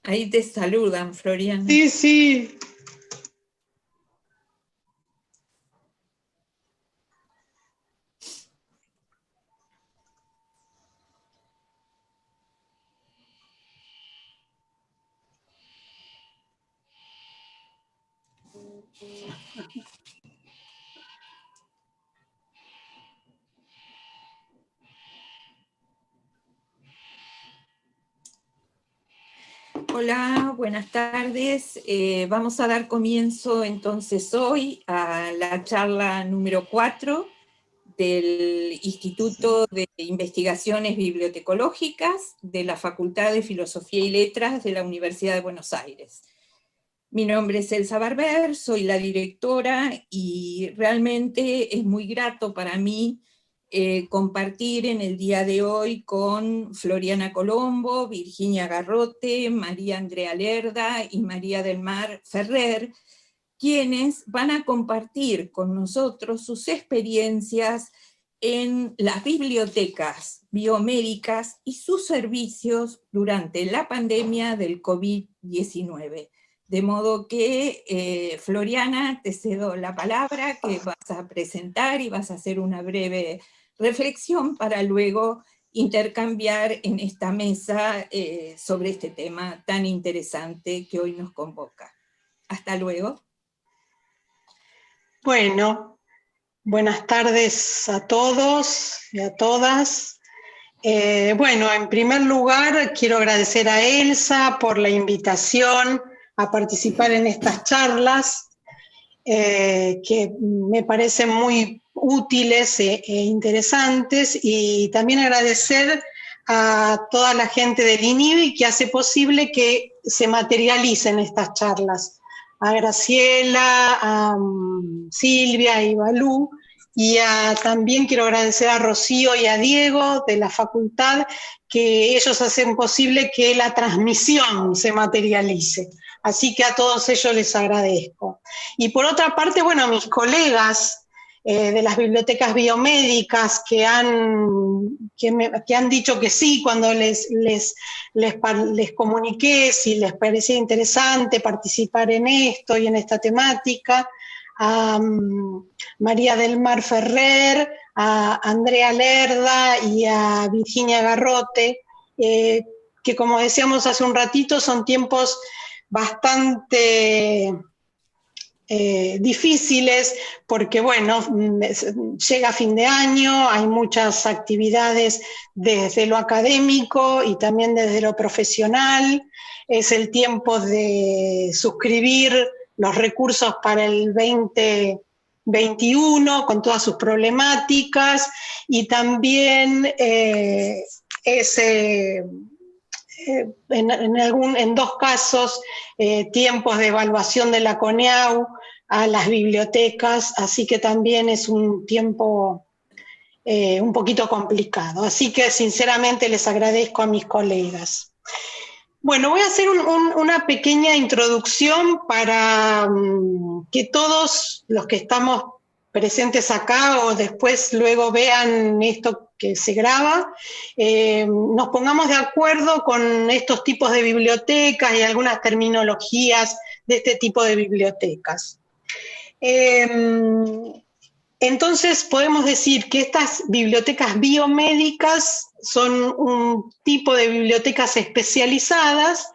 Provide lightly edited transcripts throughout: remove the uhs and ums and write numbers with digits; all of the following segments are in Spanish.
Ahí te saludan, Floriana. Sí, sí. Hola, buenas tardes. Vamos a dar comienzo entonces hoy a la charla número 4 del Instituto de Investigaciones Bibliotecológicas de la Facultad de Filosofía y Letras de la Universidad de Buenos Aires. Mi nombre es Elsa Barber, soy la directora y realmente es muy grato para mí compartir en el día de hoy con Floriana Colombo, Virginia Garrote, María Andrea Lerda y María del Mar Ferrer, quienes van a compartir con nosotros sus experiencias en las bibliotecas biomédicas y sus servicios durante la pandemia del COVID-19. De modo que, Floriana, te cedo la palabra, que vas a presentar y vas a hacer una breve reflexión para luego intercambiar en esta mesa sobre este tema tan interesante que hoy nos convoca. Hasta luego. Bueno, buenas tardes a todos y a todas. Bueno, en primer lugar quiero agradecer a Elsa por la invitación a participar en estas charlas que me parecen muy útiles e interesantes, y también agradecer a toda la gente del INIBI que hace posible que se materialicen estas charlas, a Graciela, a Silvia y Balú, y también quiero agradecer a Rocío y a Diego de la facultad, que ellos hacen posible que la transmisión se materialice. Así que a todos ellos les agradezco. Y por otra parte, bueno, a mis colegas de las bibliotecas biomédicas que han dicho que sí cuando les comuniqué si les parecía interesante participar en esto y en esta temática, a María del Mar Ferrer, a Andrea Lerda y a Virginia Garrote, que como decíamos hace un ratito, son tiempos bastante difíciles porque, bueno, llega fin de año, hay muchas actividades desde lo académico y también desde lo profesional, es el tiempo de suscribir los recursos para el 2021 con todas sus problemáticas, y también en dos casos, tiempos de evaluación de la CONEAU a las bibliotecas, así que también es un tiempo un poquito complicado. Así que sinceramente les agradezco a mis colegas. Bueno, voy a hacer una pequeña introducción para que todos los que estamos presentes acá o después luego vean esto que se graba, nos pongamos de acuerdo con estos tipos de bibliotecas y algunas terminologías de este tipo de bibliotecas. Entonces podemos decir que estas bibliotecas biomédicas son un tipo de bibliotecas especializadas.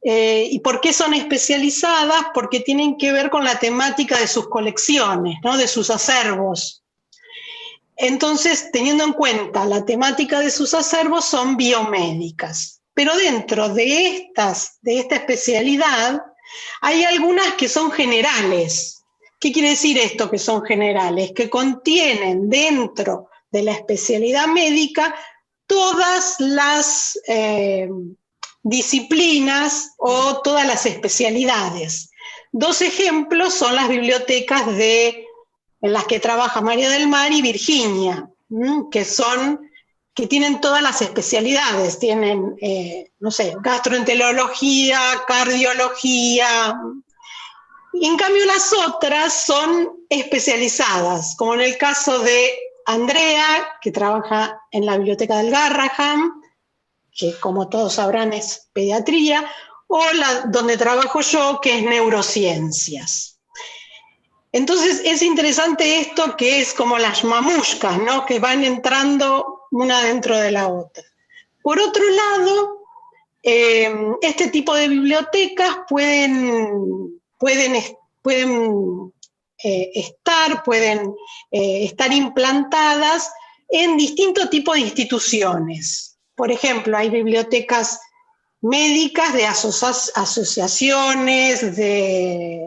¿Y por qué son especializadas? Porque tienen que ver con la temática de sus colecciones, ¿no? De sus acervos. Entonces, teniendo en cuenta la temática de sus acervos, son biomédicas. Pero dentro de esta especialidad hay algunas que son generales. ¿Qué quiere decir esto que son generales? Que contienen dentro de la especialidad médica todas las disciplinas o todas las especialidades. Dos ejemplos son las bibliotecas en las que trabaja María del Mar y Virginia, que son que tienen todas las especialidades, tienen, no sé, gastroenterología, cardiología. Y en cambio las otras son especializadas, como en el caso de Andrea, que trabaja en la biblioteca del Garrahan, que como todos sabrán es pediatría, o donde trabajo yo, que es neurociencias. Entonces es interesante esto que es como las mamushkas, ¿no? Que van entrando una dentro de la otra. Por otro lado, este tipo de bibliotecas pueden estar implantadas en distintos tipos de instituciones. Por ejemplo, hay bibliotecas médicas de asociaciones, de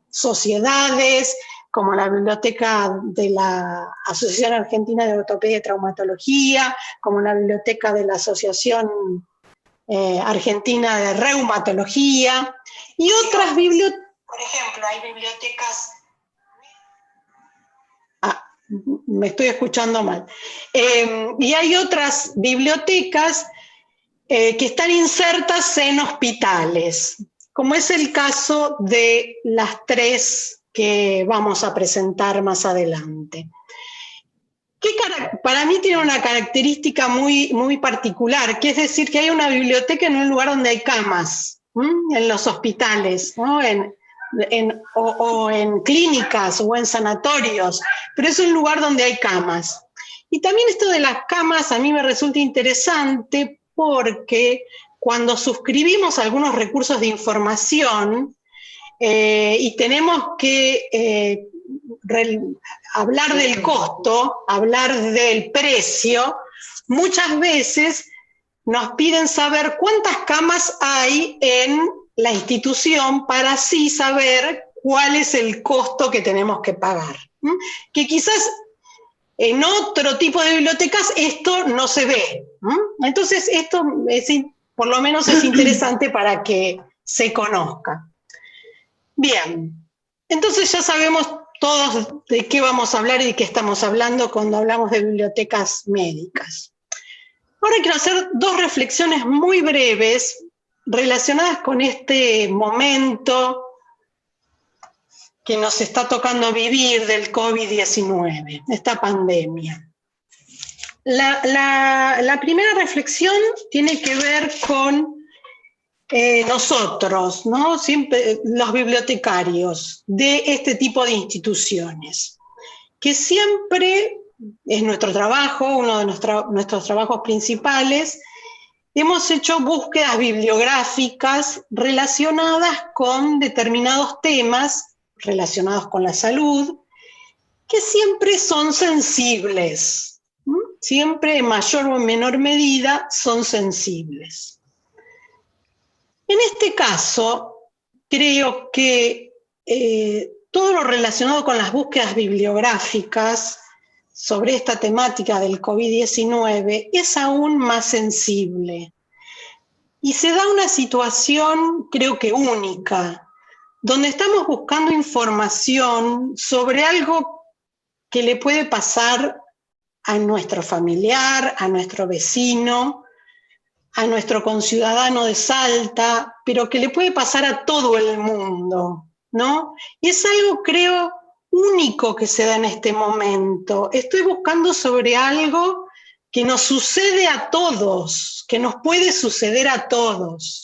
sociedades, como la biblioteca de la Asociación Argentina de Ortopedia y Traumatología, como la biblioteca de la Asociación Argentina de Reumatología, y otras bibliotecas. Por ejemplo, hay bibliotecas... me estoy escuchando mal. Y hay otras bibliotecas que están insertas en hospitales, como es el caso de las 3 que vamos a presentar más adelante. Para mí tiene una característica muy, muy particular, que es decir, que hay una biblioteca en un lugar donde hay camas, en los hospitales, ¿no? o en clínicas o en sanatorios, pero es un lugar donde hay camas. Y también esto de las camas a mí me resulta interesante porque cuando suscribimos algunos recursos de información y tenemos que hablar del costo, hablar del precio, muchas veces nos piden saber cuántas camas hay en la institución para así saber cuál es el costo que tenemos que pagar. Que quizás en otro tipo de bibliotecas esto no se ve. Entonces esto por lo menos es interesante para que se conozca. Bien, entonces ya sabemos todos de qué vamos a hablar y de qué estamos hablando cuando hablamos de bibliotecas médicas. Ahora quiero hacer 2 reflexiones muy breves relacionadas con este momento que nos está tocando vivir del COVID-19, esta pandemia. La primera reflexión tiene que ver con nosotros, ¿no? Siempre, los bibliotecarios de este tipo de instituciones, que siempre es nuestro trabajo, uno de nuestros trabajos principales. Hemos hecho búsquedas bibliográficas relacionadas con determinados temas relacionados con la salud, que siempre son sensibles, siempre en mayor o en menor medida son sensibles. En este caso, creo que todo lo relacionado con las búsquedas bibliográficas sobre esta temática del COVID-19 es aún más sensible. Y se da una situación, creo que única, donde estamos buscando información sobre algo que le puede pasar a nuestro familiar, a nuestro vecino, a nuestro conciudadano de Salta, pero que le puede pasar a todo el mundo, ¿no? Y es algo, creo, único que se da en este momento. Estoy buscando sobre algo que nos sucede a todos, que nos puede suceder a todos.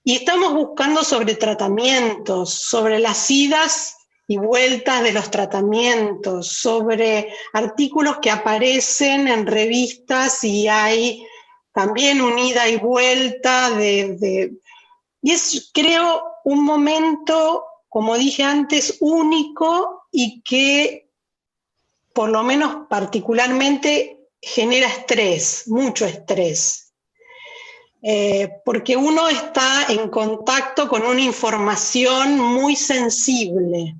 Y estamos buscando sobre tratamientos, sobre las idas y vueltas de los tratamientos, sobre artículos que aparecen en revistas y hay también una ida y vuelta y es, creo, un momento, como dije antes, único y que, por lo menos particularmente, genera estrés, mucho estrés. Porque uno está en contacto con una información muy sensible.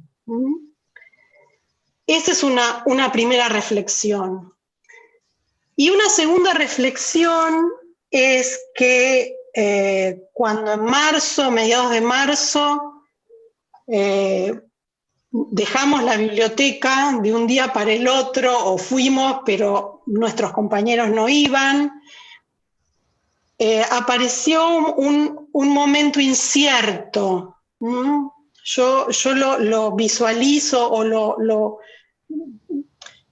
Esa es una primera reflexión. Y una segunda reflexión es que cuando en marzo, mediados de marzo, dejamos la biblioteca de un día para el otro, o fuimos, pero nuestros compañeros no iban. Apareció un momento incierto. Yo lo visualizo, o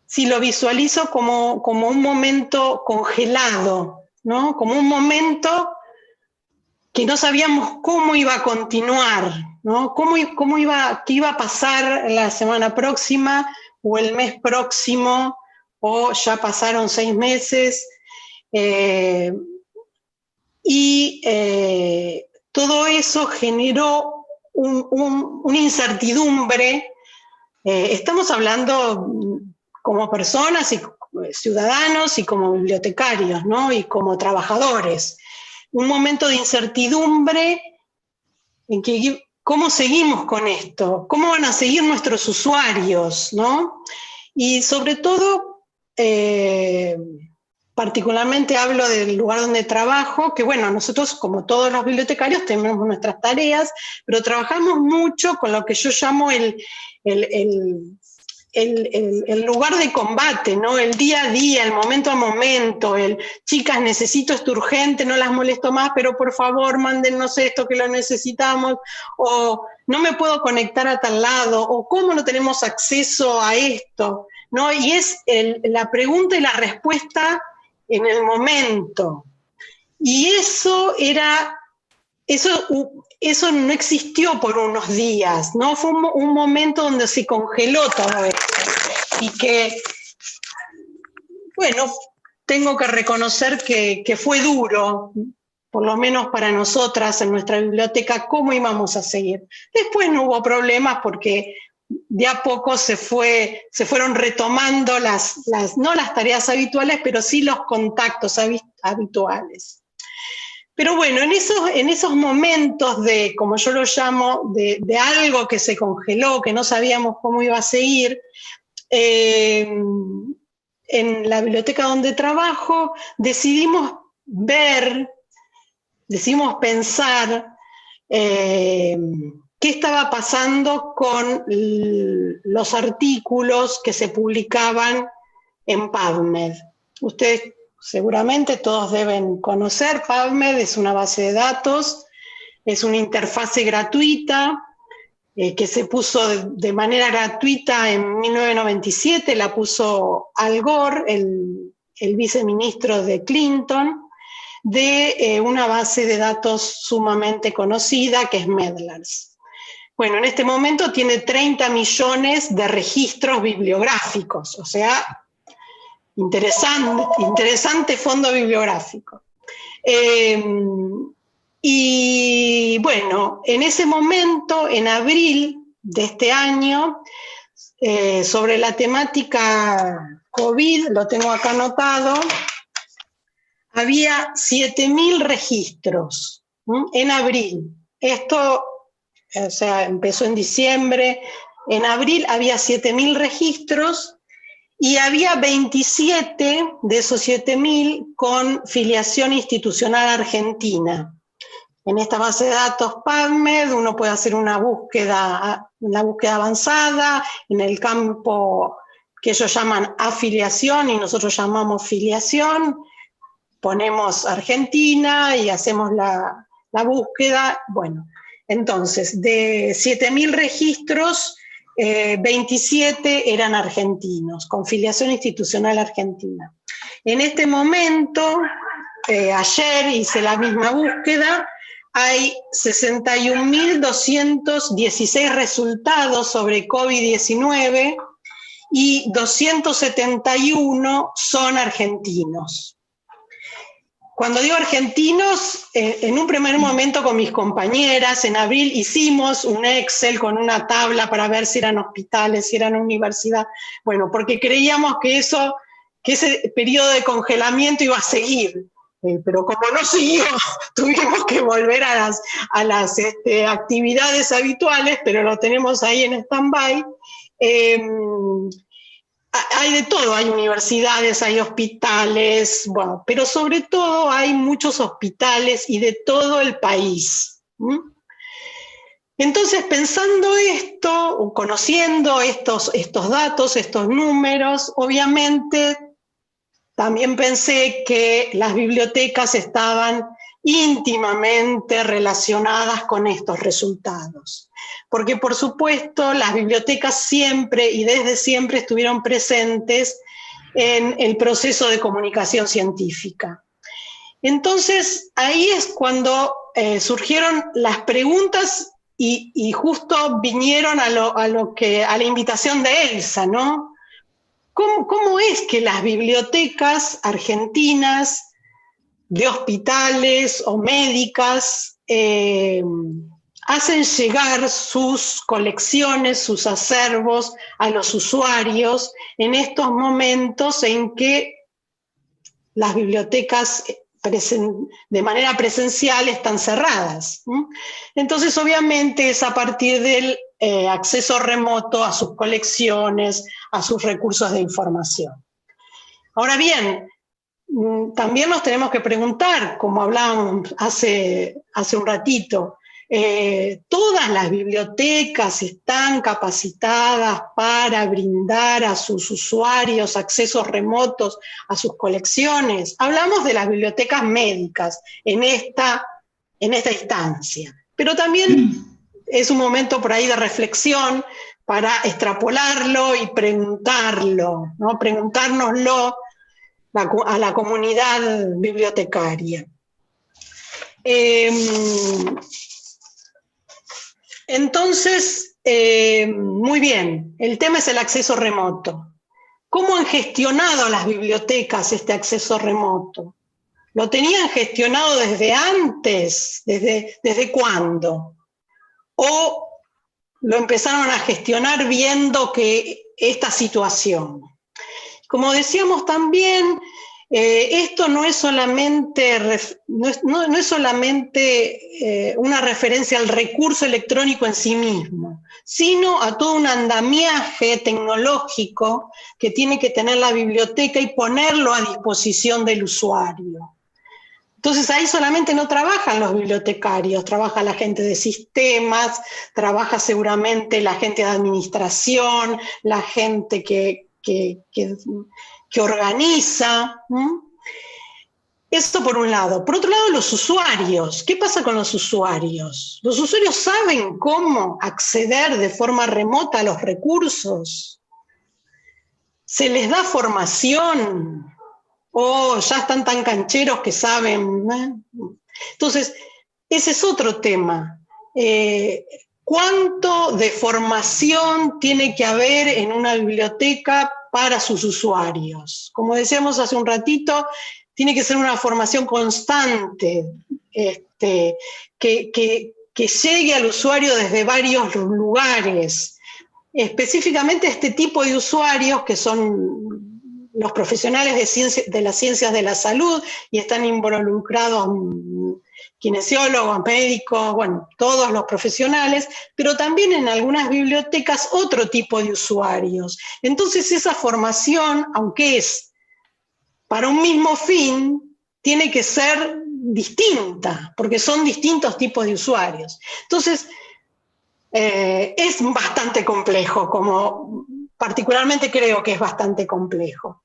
sí, lo visualizo como un momento congelado, ¿no? Como un momento que no sabíamos cómo iba a continuar, ¿no? Qué iba a pasar la semana próxima o el mes próximo, o ya pasaron 6 meses. Todo eso generó una incertidumbre. Estamos hablando como personas y ciudadanos y como bibliotecarios, ¿no? Y como trabajadores. Un momento de incertidumbre en que ¿cómo seguimos con esto? ¿Cómo van a seguir nuestros usuarios, ¿no? Y sobre todo, particularmente hablo del lugar donde trabajo, que bueno, nosotros como todos los bibliotecarios tenemos nuestras tareas, pero trabajamos mucho con lo que yo llamo el lugar de combate, ¿no? El día a día, el momento a momento, chicas, necesito esto urgente, no las molesto más, pero por favor, mándennos esto que lo necesitamos, o no me puedo conectar a tal lado, o cómo no tenemos acceso a esto, ¿no? Y es la pregunta y la respuesta en el momento. Y eso no existió por unos días, ¿no? Fue un momento donde se congeló todo esto. Y que, bueno, tengo que reconocer que fue duro, por lo menos para nosotras en nuestra biblioteca, cómo íbamos a seguir. Después no hubo problemas porque de a poco se fueron retomando no las tareas habituales, pero sí los contactos habituales. Pero bueno, en esos momentos de, como yo lo llamo, de algo que se congeló, que no sabíamos cómo iba a seguir, en la biblioteca donde trabajo decidimos pensar qué estaba pasando con los artículos que se publicaban en PubMed. Ustedes seguramente todos deben conocer PubMed, es una base de datos, es una interfase gratuita que se puso de manera gratuita en 1997, la puso Al Gore, el viceministro de Clinton, de una base de datos sumamente conocida que es Medlars. Bueno, en este momento tiene 30 millones de registros bibliográficos, o sea, interesante fondo bibliográfico. Y bueno, en ese momento, en abril de este año, sobre la temática COVID, lo tengo acá anotado, había 7.000 registros en abril. Esto, o sea, empezó en diciembre. En abril había 7.000 registros y había 27 de esos 7.000 con filiación institucional argentina. En esta base de datos PubMed uno puede hacer una búsqueda avanzada en el campo que ellos llaman afiliación y nosotros llamamos filiación. Ponemos Argentina y hacemos la búsqueda. Bueno, entonces, de 7.000 registros, 27 eran argentinos, con filiación institucional argentina. En este momento, ayer hice la misma búsqueda, hay 61.216 resultados sobre COVID-19 y 271 son argentinos. Cuando digo argentinos, en un primer momento con mis compañeras, en abril hicimos un Excel con una tabla para ver si eran hospitales, si eran universidad, bueno, porque creíamos que ese periodo de congelamiento iba a seguir, pero como no siguió, tuvimos que volver a las actividades habituales, pero lo tenemos ahí en stand-by. Hay de todo, hay universidades, hay hospitales, bueno, pero sobre todo hay muchos hospitales y de todo el país. Entonces, pensando esto, o conociendo estos datos, estos números, obviamente también pensé que las bibliotecas estaban íntimamente relacionadas con estos resultados. Porque, por supuesto, las bibliotecas siempre y desde siempre estuvieron presentes en el proceso de comunicación científica. Entonces, ahí es cuando surgieron las preguntas y justo vinieron a la invitación de Elsa, ¿no? ¿Cómo es que las bibliotecas argentinas de hospitales o médicas hacen llegar sus colecciones, sus acervos a los usuarios en estos momentos en que las bibliotecas de manera presencial están cerradas? Entonces, obviamente, es a partir del acceso remoto a sus colecciones, a sus recursos de información. Ahora bien, también nos tenemos que preguntar, como hablábamos hace un ratito, ¿todas las bibliotecas están capacitadas para brindar a sus usuarios accesos remotos a sus colecciones? Hablamos de las bibliotecas médicas en esta instancia, pero también es un momento por ahí de reflexión para extrapolarlo y preguntarlo, ¿no? Preguntárnoslo a la comunidad bibliotecaria. Entonces, muy bien, el tema es el acceso remoto. ¿Cómo han gestionado las bibliotecas este acceso remoto? ¿Lo tenían gestionado desde antes? ¿Desde cuándo? ¿O lo empezaron a gestionar viendo que esta situación? Como decíamos también, esto no es solamente una referencia al recurso electrónico en sí mismo, sino a todo un andamiaje tecnológico que tiene que tener la biblioteca y ponerlo a disposición del usuario. Entonces ahí solamente no trabajan los bibliotecarios, trabaja la gente de sistemas, trabaja seguramente la gente de administración, la gente que organiza. Esto por un lado. Por otro lado, los usuarios. ¿Qué pasa con los usuarios? ¿Los usuarios saben cómo acceder de forma remota a los recursos? ¿Se les da formación? ¿O ya están tan cancheros que saben? Entonces, ese es otro tema. ¿Cuánto de formación tiene que haber en una biblioteca para sus usuarios? Como decíamos hace un ratito, tiene que ser una formación constante, que llegue al usuario desde varios lugares. Específicamente este tipo de usuarios, que son los profesionales de las ciencias de la salud y están involucrados kinesiólogos, médicos, bueno, todos los profesionales, pero también en algunas bibliotecas otro tipo de usuarios. Entonces esa formación, aunque es para un mismo fin, tiene que ser distinta, porque son distintos tipos de usuarios. Entonces, es bastante complejo, como particularmente creo que es bastante complejo,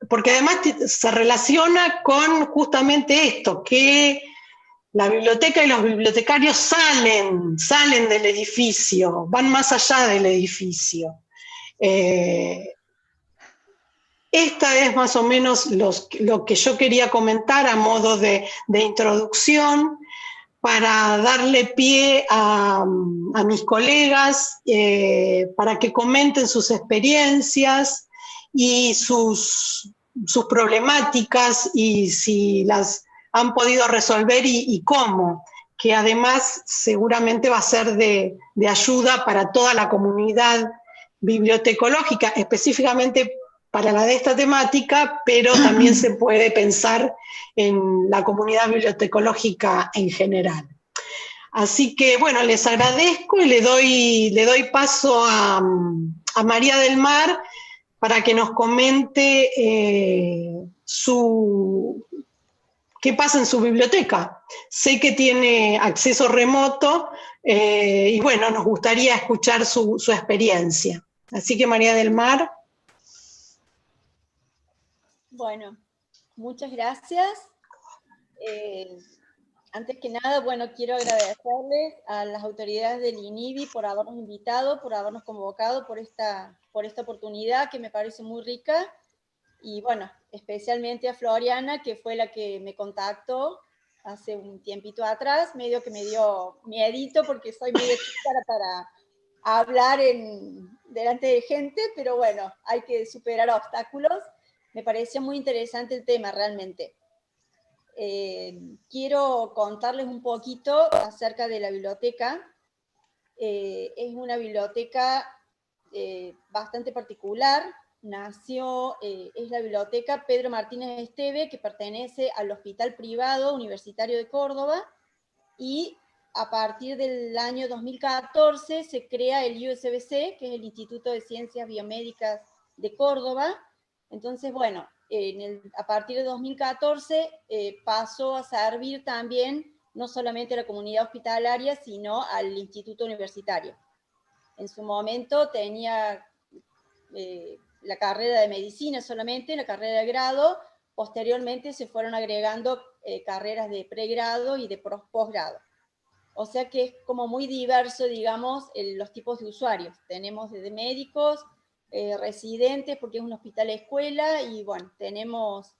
porque además se relaciona con justamente esto, que la biblioteca y los bibliotecarios salen del edificio, van más allá del edificio. Esta es más o menos lo que yo quería comentar a modo de introducción, para darle pie a mis colegas, para que comenten sus experiencias y sus problemáticas y si las han podido resolver y cómo, que además seguramente va a ser de ayuda para toda la comunidad bibliotecológica, específicamente para la de esta temática, pero también se puede pensar en la comunidad bibliotecológica en general. Así que, bueno, les agradezco y le doy paso a María del Mar para que nos comente qué pasa en su biblioteca. Sé que tiene acceso remoto y bueno, nos gustaría escuchar su experiencia. Así que María del Mar. Bueno, muchas gracias. Antes que nada, bueno, quiero agradecerles a las autoridades del INIVI por habernos invitado, por habernos convocado por esta oportunidad que me parece muy rica. Y bueno, especialmente a Floriana, que fue la que me contactó hace un tiempito atrás, medio que me dio miedito porque soy medio chica para hablar delante de gente, pero bueno, hay que superar obstáculos. Me pareció muy interesante el tema realmente. Quiero contarles un poquito acerca de la biblioteca. Es una biblioteca bastante particular. Es la biblioteca Pedro Martínez Esteve, que pertenece al Hospital Privado Universitario de Córdoba, y a partir del año 2014 se crea el IUSBC, que es el Instituto de Ciencias Biomédicas de Córdoba. Entonces, bueno, a partir de 2014 pasó a servir también no solamente a la comunidad hospitalaria, sino al instituto universitario. En su momento tenía la carrera de medicina solamente, la carrera de grado. Posteriormente se fueron agregando carreras de pregrado y de posgrado. O sea que es como muy diverso, digamos, los tipos de usuarios. Tenemos desde médicos, residentes, porque es un hospital escuela, y bueno, tenemos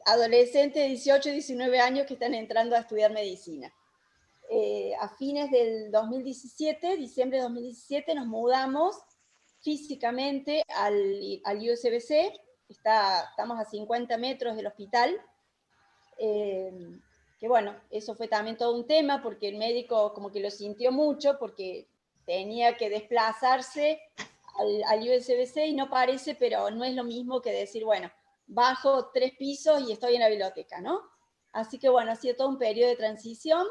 adolescentes de 18 y 19 años que están entrando a estudiar medicina. A fines del 2017, diciembre de 2017, nos mudamos físicamente al IUSBC. Estamos a 50 metros del hospital. Que bueno, eso fue también todo un tema, porque el médico como que lo sintió mucho, porque tenía que desplazarse al IUSBC, y no parece, pero no es lo mismo que decir, bueno, bajo 3 pisos y estoy en la biblioteca, ¿no? Así que bueno, ha sido todo un periodo de transición.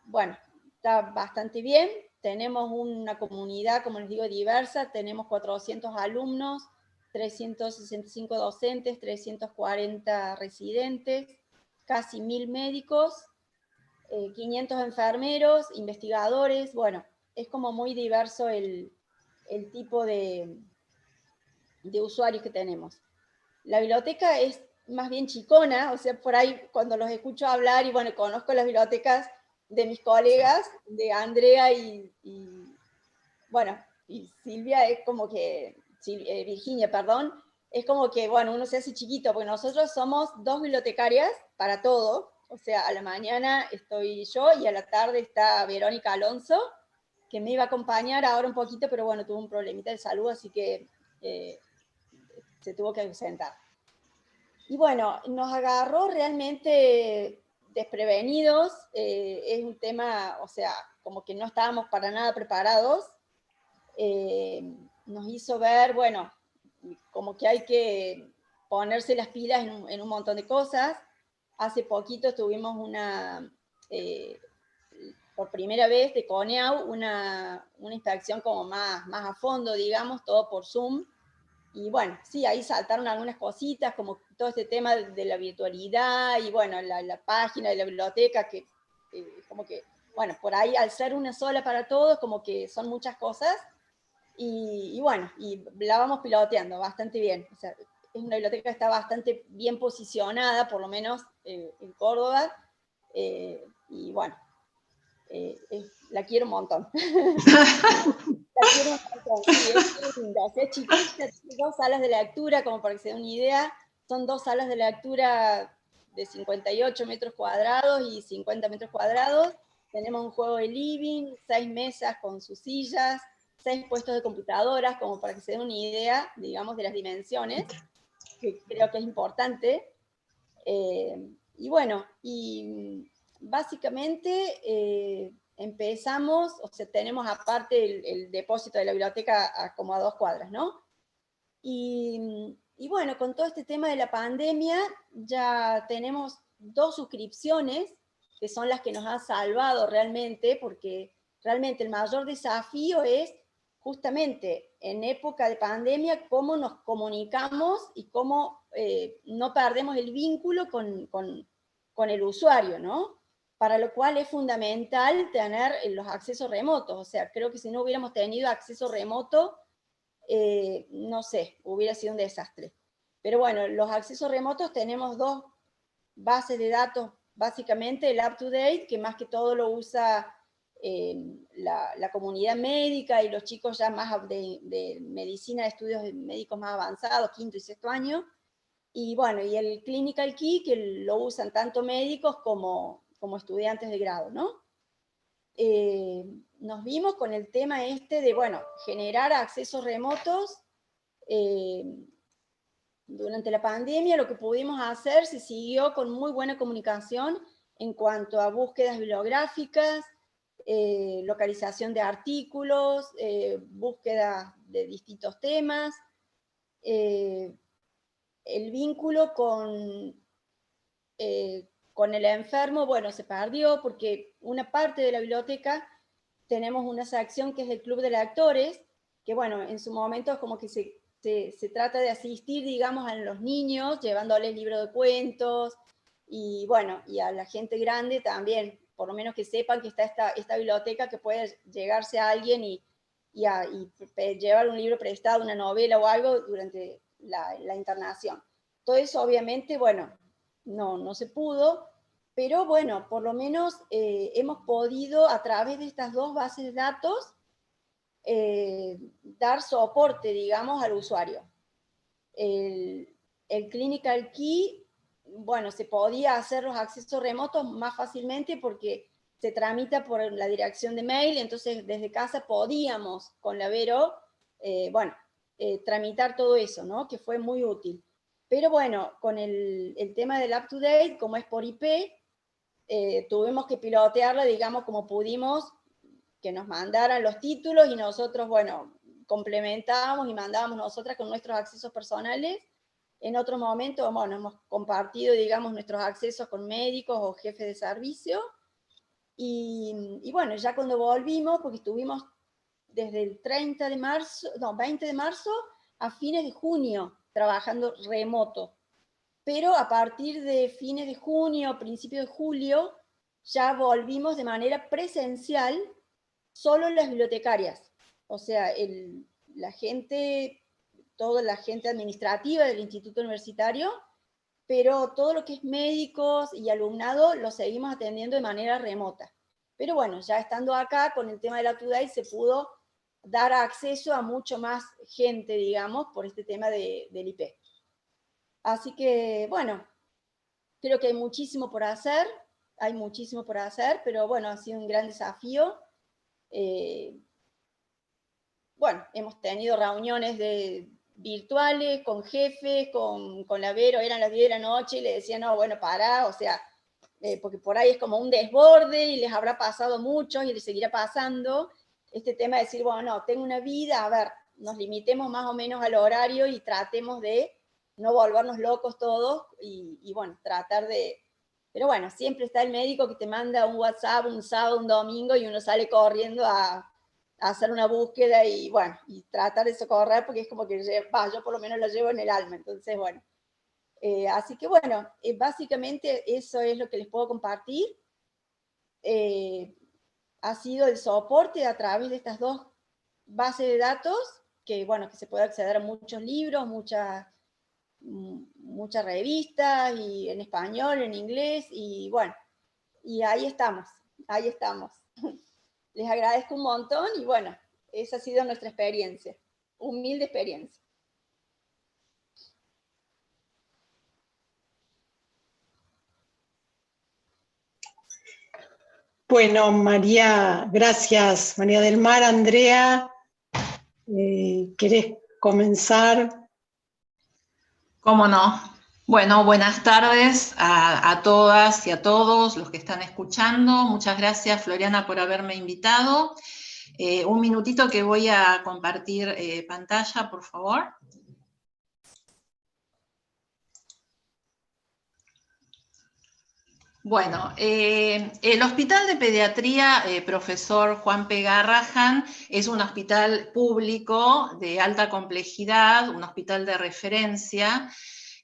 Bueno, está bastante bien. Tenemos una comunidad, como les digo, diversa. Tenemos 400 alumnos, 365 docentes, 340 residentes, casi 1000 médicos, 500 enfermeros, investigadores. Bueno, es como muy diverso el tipo de usuarios que tenemos. La biblioteca es más bien chicona, o sea, por ahí cuando los escucho hablar, y bueno, conozco las bibliotecas de mis colegas, de Andrea y bueno, y Silvia, es como que, Virginia, perdón, es como que, bueno, uno se hace chiquito, porque nosotros somos 2 bibliotecarias para todo. O sea, a la mañana estoy yo y a la tarde está Verónica Alonso, que me iba a acompañar ahora un poquito, pero bueno, tuvo un problemita de salud, así que se tuvo que ausentar. Y bueno, nos agarró realmente desprevenidos. Es un tema, o sea, como que no estábamos para nada preparados. Nos hizo ver, bueno, como que hay que ponerse las pilas en un montón de cosas. Hace poquito tuvimos por primera vez de CONEAU, una inspección como más a fondo, digamos, todo por Zoom. Y bueno, sí, ahí saltaron algunas cositas, como todo este tema de la virtualidad, y bueno, la página de la biblioteca, que como que, bueno, por ahí al ser una sola para todos, como que son muchas cosas. Y bueno, y la vamos piloteando bastante bien. O sea, es una biblioteca que está bastante bien posicionada, por lo menos en Córdoba. Y bueno, la quiero un montón. La quiero un montón. Sí, es linda. O sea, es chiquita, tiene 2 salas de lectura, como para que se den una idea. Son 2 salas de lectura de 58 metros cuadrados y 50 metros cuadrados. Tenemos un juego de living, 6 mesas con sus sillas, 6 puestos de computadoras, como para que se den una idea, digamos, de las dimensiones, que creo que es importante. Y bueno, y básicamente empezamos, o sea, tenemos aparte el depósito de la biblioteca como a 2 cuadras, ¿no? Y bueno, con todo este tema de la pandemia, ya tenemos 2 suscripciones, que son las que nos han salvado realmente, porque realmente el mayor desafío es justamente en época de pandemia, cómo nos comunicamos y cómo no perdemos el vínculo con el usuario, ¿no? Para lo cual es fundamental tener los accesos remotos. O sea, creo que si no hubiéramos tenido acceso remoto, no sé, hubiera sido un desastre. Pero bueno, los accesos remotos tenemos dos bases de datos, básicamente el UpToDate, que más que todo lo usa la comunidad médica y los chicos ya más de medicina, de estudios médicos más avanzados, quinto y sexto año, y bueno, y el Clinical Key, que lo usan tanto médicos como estudiantes de grado, ¿no? Nos vimos con el tema este de, bueno, generar accesos remotos. Durante la pandemia lo que pudimos hacer se siguió con muy buena comunicación en cuanto a búsquedas bibliográficas, localización de artículos, búsqueda de distintos temas. El vínculo con el enfermo, bueno, se perdió porque una parte de la biblioteca tenemos una sección que es el Club de Lectores, que bueno, en su momento es como que se trata de asistir, digamos, a los niños, llevándoles libros de cuentos, y bueno, y a la gente grande también, por lo menos que sepan que está esta biblioteca, que puede llegarse a alguien y llevar un libro prestado, una novela o algo durante la internación. Todo eso obviamente, bueno, no se pudo, pero bueno, por lo menos hemos podido a través de estas dos bases de datos dar soporte, digamos, al usuario. El Clinical Key, bueno, se podía hacer los accesos remotos más fácilmente porque se tramita por la dirección de mail, entonces desde casa podíamos con la Vero, bueno, tramitar todo eso, ¿no? Que fue muy útil. Pero bueno, con el tema del UpToDate, como es por IP, tuvimos que pilotearlo, digamos, como pudimos, que nos mandaran los títulos y nosotros, bueno, complementábamos y mandábamos nosotras con nuestros accesos personales. En otro momento, bueno, hemos compartido, digamos, nuestros accesos con médicos o jefes de servicio. Y bueno, ya cuando volvimos, porque estuvimos desde el 20 de marzo a fines de junio trabajando remoto. Pero a partir de fines de junio, principios de julio, ya volvimos de manera presencial solo las bibliotecarias. O sea, la gente, toda la gente administrativa del instituto universitario, pero todo lo que es médicos y alumnado lo seguimos atendiendo de manera remota. Pero bueno, ya estando acá con el tema de la UpToDate se pudo dar acceso a mucho más gente, digamos, por este tema del IP. Así que, bueno, creo que hay muchísimo por hacer, pero bueno, ha sido un gran desafío. Bueno, hemos tenido reuniones virtuales con jefes, con la Vero, eran las 10 de la noche y le decían, no, bueno, pará, o sea, porque por ahí es como un desborde y les habrá pasado a muchos y les seguirá pasando este tema de decir, bueno, no, tengo una vida, a ver, nos limitemos más o menos al horario y tratemos de no volvernos locos todos y bueno, tratar de... Pero bueno, siempre está el médico que te manda un WhatsApp un sábado, un domingo y uno sale corriendo a hacer una búsqueda y bueno, y tratar de socorrer porque es como que yo por lo menos lo llevo en el alma, entonces bueno. Así que bueno, básicamente eso es lo que les puedo compartir. Ha sido el soporte a través de estas dos bases de datos, que bueno, que se puede acceder a muchos libros, muchas revistas, y en español, en inglés, y bueno, y ahí estamos. Les agradezco un montón y bueno, esa ha sido nuestra experiencia, humilde experiencia. Bueno, María, gracias, María del Mar. Andrea, ¿querés comenzar? ¿Cómo no? Bueno, buenas tardes a todas y a todos los que están escuchando. Muchas gracias, Floriana, por haberme invitado. Un minutito que voy a compartir pantalla, por favor. Bueno, el Hospital de Pediatría Profesor Juan P. Garrahan es un hospital público de alta complejidad, un hospital de referencia,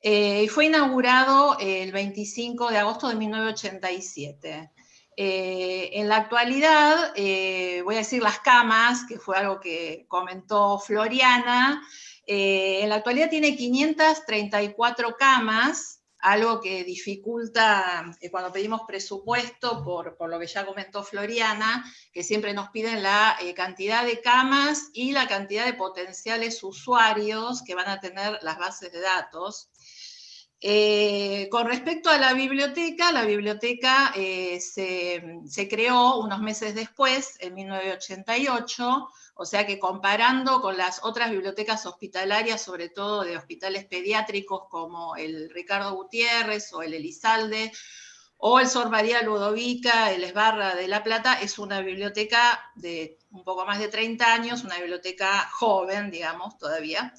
y fue inaugurado el 25 de agosto de 1987. En la actualidad, voy a decir las camas, que fue algo que comentó Floriana, en la actualidad tiene 534 camas, algo que dificulta cuando pedimos presupuesto, por lo que ya comentó Floriana, que siempre nos piden la cantidad de camas y la cantidad de potenciales usuarios que van a tener las bases de datos. Con respecto a la biblioteca se creó unos meses después, en 1988, o sea que comparando con las otras bibliotecas hospitalarias, sobre todo de hospitales pediátricos como el Ricardo Gutiérrez o el Elizalde, o el Sor María Ludovica, el Esbarra de La Plata, es una biblioteca de un poco más de 30 años, una biblioteca joven, digamos, todavía.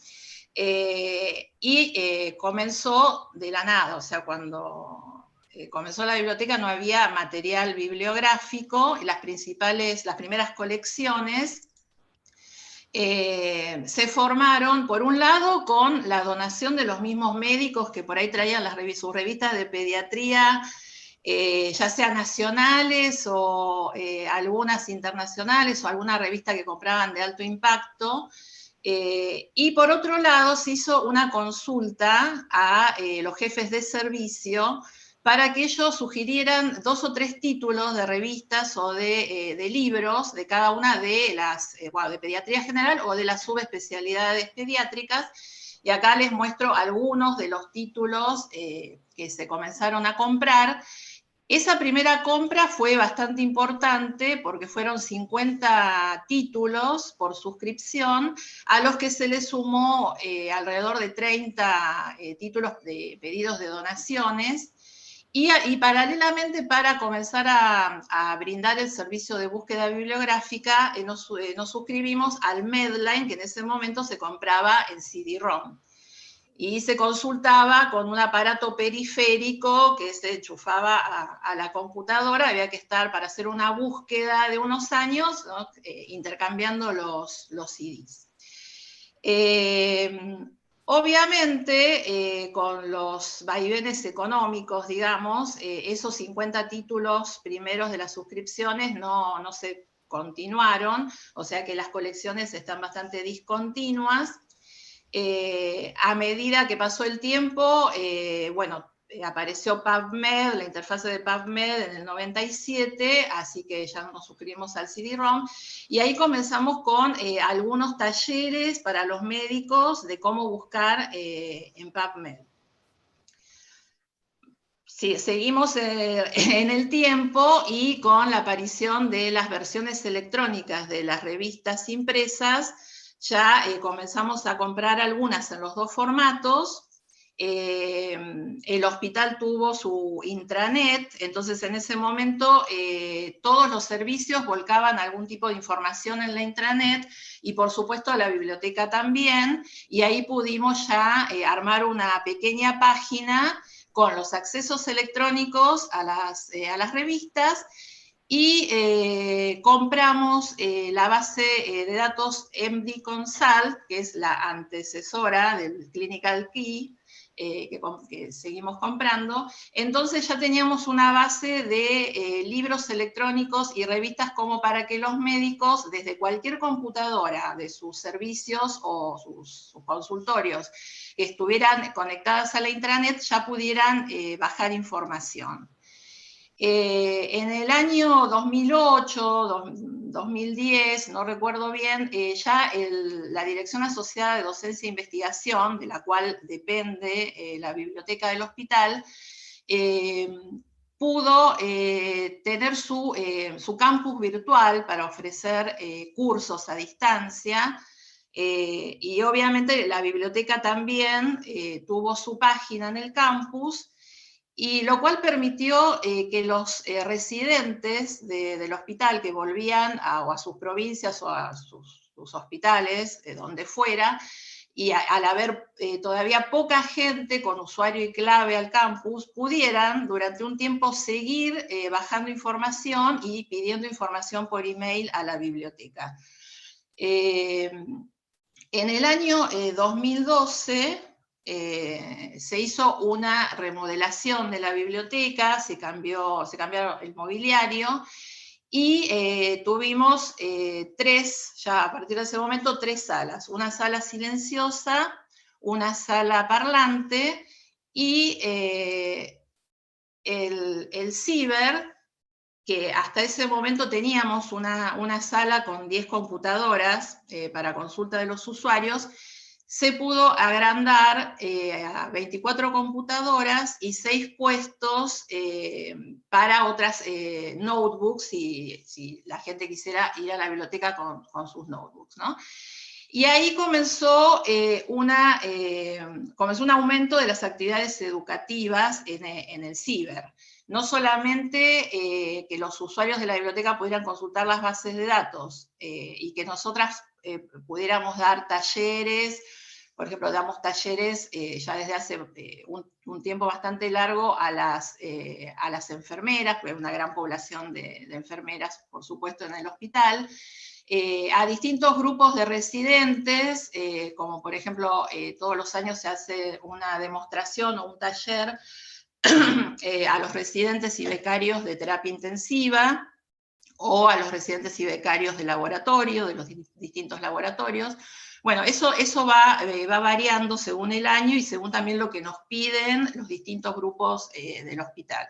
Comenzó de la nada, o sea, cuando comenzó la biblioteca no había material bibliográfico, y las primeras colecciones se formaron, por un lado, con la donación de los mismos médicos que por ahí traían sus revistas de pediatría, ya sean nacionales o algunas internacionales o alguna revista que compraban de alto impacto. Y por otro lado, se hizo una consulta a los jefes de servicio para que ellos sugirieran 2 o 3 títulos de revistas o de libros de cada una de las, de pediatría general o de las subespecialidades pediátricas. Y acá les muestro algunos de los títulos que se comenzaron a comprar. Esa primera compra fue bastante importante porque fueron 50 títulos por suscripción, a los que se le sumó alrededor de 30 títulos de pedidos de donaciones. Y paralelamente, para comenzar a brindar el servicio de búsqueda bibliográfica, nos suscribimos al Medline, que en ese momento se compraba en CD-ROM. Y se consultaba con un aparato periférico que se enchufaba a la computadora. Había que estar, para hacer una búsqueda de unos años, ¿no? Intercambiando los CDs. Obviamente, con los vaivenes económicos, digamos, esos 50 títulos primeros de las suscripciones no se continuaron, o sea que las colecciones están bastante discontinuas. A medida que pasó el tiempo, apareció PubMed, la interfase de PubMed en el 97, así que ya nos suscribimos al CD-ROM, y ahí comenzamos con algunos talleres para los médicos de cómo buscar en PubMed. Sí, seguimos en el tiempo, y con la aparición de las versiones electrónicas de las revistas impresas, ya comenzamos a comprar algunas en los 2 formatos. El hospital tuvo su intranet, entonces en ese momento todos los servicios volcaban algún tipo de información en la intranet, y por supuesto la biblioteca también, y ahí pudimos ya armar una pequeña página con los accesos electrónicos a las revistas, y compramos la base de datos MD Consult, que es la antecesora del Clinical Key, que seguimos comprando. Entonces ya teníamos una base de libros electrónicos y revistas como para que los médicos, desde cualquier computadora de sus servicios o sus consultorios que estuvieran conectadas a la intranet, ya pudieran bajar información. En el año 2008, 2010, no recuerdo bien, ya la Dirección Asociada de Docencia e Investigación, de la cual depende la biblioteca del hospital, pudo tener su campus virtual para ofrecer cursos a distancia, y obviamente la biblioteca también tuvo su página en el campus, y lo cual permitió que los residentes del hospital que volvían a sus provincias o a sus hospitales, donde fuera, y al haber todavía poca gente con usuario y clave al campus, pudieran durante un tiempo seguir bajando información y pidiendo información por email a la biblioteca. En el año 2012 se hizo una remodelación de la biblioteca, se cambió el mobiliario, y tuvimos ya a partir de ese momento, 3 salas. Una sala silenciosa, una sala parlante y el ciber, que hasta ese momento teníamos una sala con 10 computadoras para consulta de los usuarios, se pudo agrandar a 24 computadoras y 6 puestos para otras notebooks, si la gente quisiera ir a la biblioteca con sus notebooks, ¿no? Y ahí comenzó un aumento de las actividades educativas en el ciber. No solamente que los usuarios de la biblioteca pudieran consultar las bases de datos y que nosotras pudiéramos dar talleres. Por ejemplo, damos talleres ya desde hace un tiempo bastante largo a las enfermeras, porque hay una gran población de enfermeras, por supuesto, en el hospital, a distintos grupos de residentes, como por ejemplo, todos los años se hace una demostración o un taller a los residentes y becarios de terapia intensiva, o a los residentes y becarios de laboratorio, de los distintos laboratorios. Bueno, eso va variando según el año y según también lo que nos piden los distintos grupos del hospital.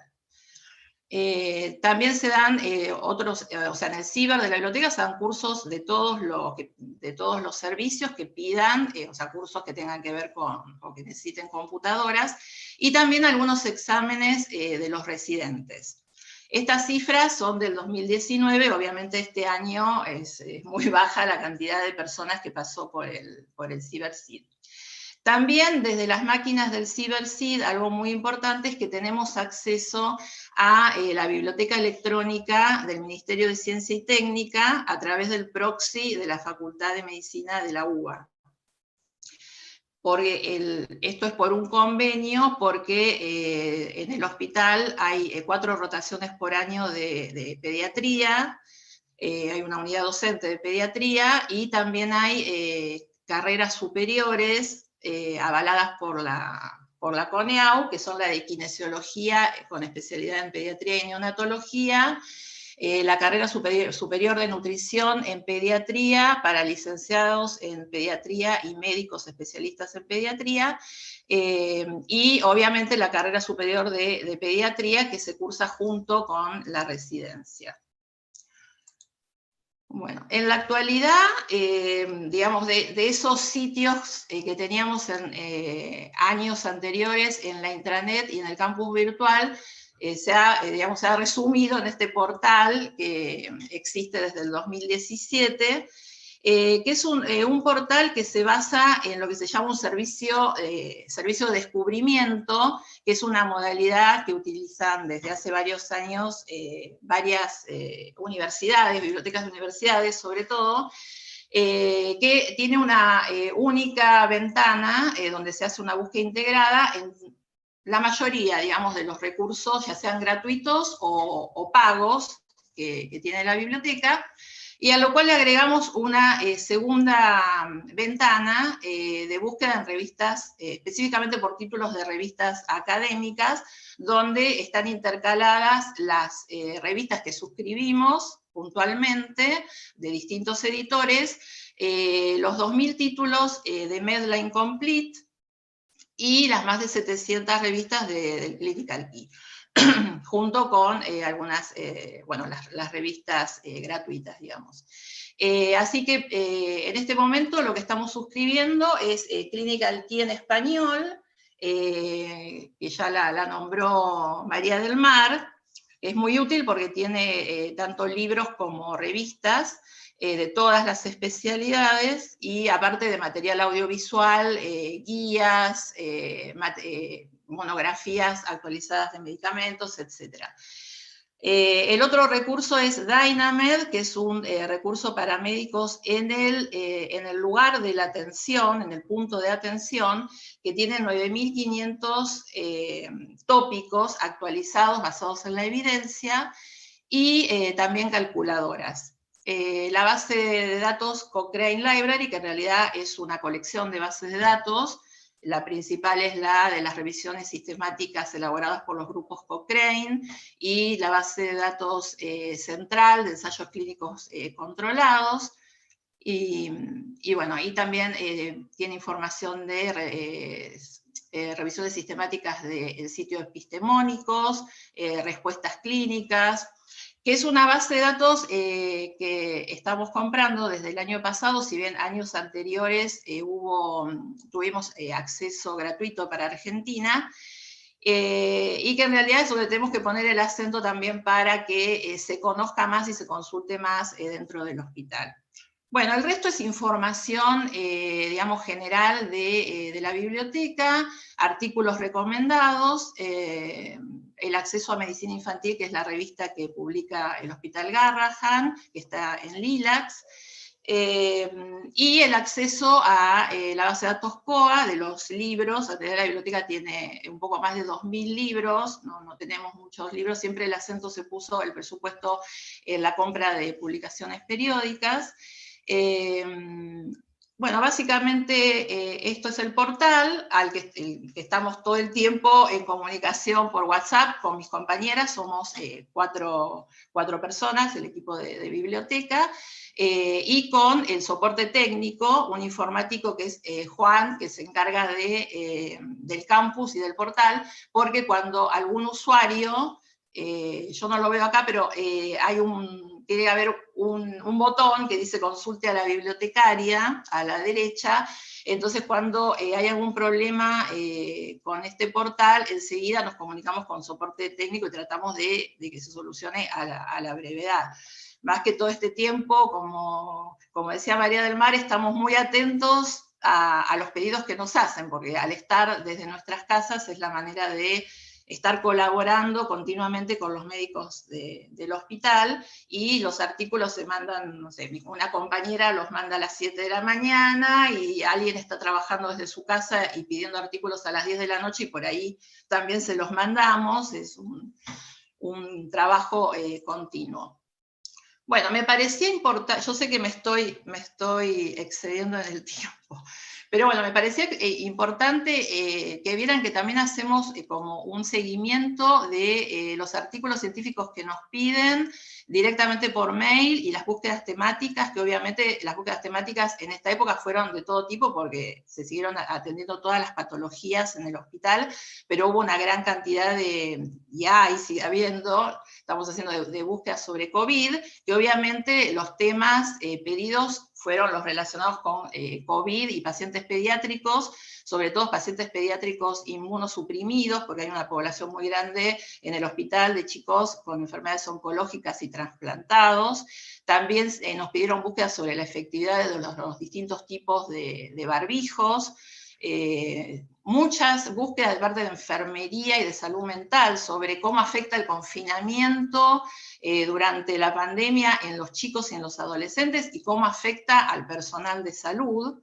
También se dan otros, o sea, en el ciber de la biblioteca se dan cursos de todos los servicios que pidan, o sea, cursos que tengan que ver o que necesiten computadoras, y también algunos exámenes de los residentes. Estas cifras son del 2019, obviamente este año es muy baja la cantidad de personas que pasó por el CiberCid. También desde las máquinas del CiberCid, algo muy importante es que tenemos acceso a la biblioteca electrónica del Ministerio de Ciencia y Técnica a través del proxy de la Facultad de Medicina de la UBA. Porque esto es por un convenio, porque en el hospital hay 4 rotaciones por año de pediatría, hay una unidad docente de pediatría, y también hay carreras superiores avaladas por la CONEAU, que son la de kinesiología con especialidad en pediatría y neonatología, la carrera superior de nutrición en pediatría para licenciados en pediatría y médicos especialistas en pediatría, y obviamente la carrera superior de pediatría que se cursa junto con la residencia. Bueno, en la actualidad, digamos, de esos sitios que teníamos en años anteriores en la intranet y en el campus virtual, se ha resumido en este portal que existe desde el 2017, que es un portal que se basa en lo que se llama un servicio de descubrimiento, que es una modalidad que utilizan desde hace varios años varias universidades, bibliotecas de universidades sobre todo, que tiene una única ventana donde se hace una búsqueda integrada en la mayoría, digamos, de los recursos, ya sean gratuitos o pagos que tiene la biblioteca, y a lo cual le agregamos una segunda ventana de búsqueda en revistas, específicamente por títulos de revistas académicas, donde están intercaladas las revistas que suscribimos puntualmente de distintos editores, los 2000 títulos de Medline Complete y las más de 700 revistas del Clinical Key. Junto con algunas, bueno, las revistas gratuitas, digamos. Así que en este momento lo que estamos suscribiendo es Clinical Key en español, que ya la nombró María del Mar. Es muy útil porque tiene tanto libros como revistas de todas las especialidades, y aparte de material audiovisual, guías, monografías actualizadas de medicamentos, etc. El otro recurso es Dynamed, que es un recurso para médicos en el lugar de la atención, en el punto de atención, que tiene 9.500 tópicos actualizados basados en la evidencia y también calculadoras. La base de datos Cochrane Library, que en realidad es una colección de bases de datos. La principal es la de las revisiones sistemáticas elaboradas por los grupos Cochrane y la base de datos central de ensayos clínicos controlados. Y bueno, ahí también tiene información de revisiones sistemáticas de sitios epistemónicos, respuestas clínicas, que es una base de datos que estamos comprando desde el año pasado, si bien años anteriores tuvimos acceso gratuito para Argentina, y que en realidad es donde tenemos que poner el acento también para que se conozca más y se consulte más dentro del hospital. Bueno, el resto es información, digamos, general de la biblioteca, artículos recomendados, el acceso a medicina infantil, que es la revista que publica el Hospital Garrahan, que está en Lilacs, y el acceso a la base de datos COA de los libros. La biblioteca tiene un poco más de 2.000 libros, no tenemos muchos libros, siempre el acento se puso, el presupuesto en la compra de publicaciones periódicas. Bueno, básicamente esto es el portal al que estamos todo el tiempo en comunicación por WhatsApp con mis compañeras. Somos cuatro personas, el equipo de biblioteca, y con el soporte técnico, un informático que es Juan, que se encarga del campus y del portal, porque cuando algún usuario, yo no lo veo acá, pero tiene que haber un botón que dice consulte a la bibliotecaria, a la derecha. Entonces cuando hay algún problema con este portal, enseguida nos comunicamos con soporte técnico y tratamos de que se solucione a la brevedad. Más que todo este tiempo, como decía María del Mar, estamos muy atentos a los pedidos que nos hacen, porque al estar desde nuestras casas es la manera de estar colaborando continuamente con los médicos del hospital, y los artículos se mandan, no sé, una compañera los manda a las 7 de la mañana y alguien está trabajando desde su casa y pidiendo artículos a las 10 de la noche y por ahí también se los mandamos. Es un trabajo continuo. Bueno, me parecía importante, yo sé que me estoy excediendo en el tiempo, pero bueno, me parecía importante que vieran que también hacemos como un seguimiento de los artículos científicos que nos piden directamente por mail, y las búsquedas temáticas, que obviamente las búsquedas temáticas en esta época fueron de todo tipo porque se siguieron atendiendo todas las patologías en el hospital, pero hubo una gran cantidad y sigue habiendo, estamos haciendo de búsquedas sobre COVID, que obviamente los temas pedidos fueron los relacionados con COVID y pacientes pediátricos, sobre todo pacientes pediátricos inmunosuprimidos, porque hay una población muy grande en el hospital de chicos con enfermedades oncológicas y trasplantados. También nos pidieron búsquedas sobre la efectividad de los distintos tipos de barbijos, muchas búsquedas de parte de enfermería y de salud mental sobre cómo afecta el confinamiento durante la pandemia en los chicos y en los adolescentes y cómo afecta al personal de salud.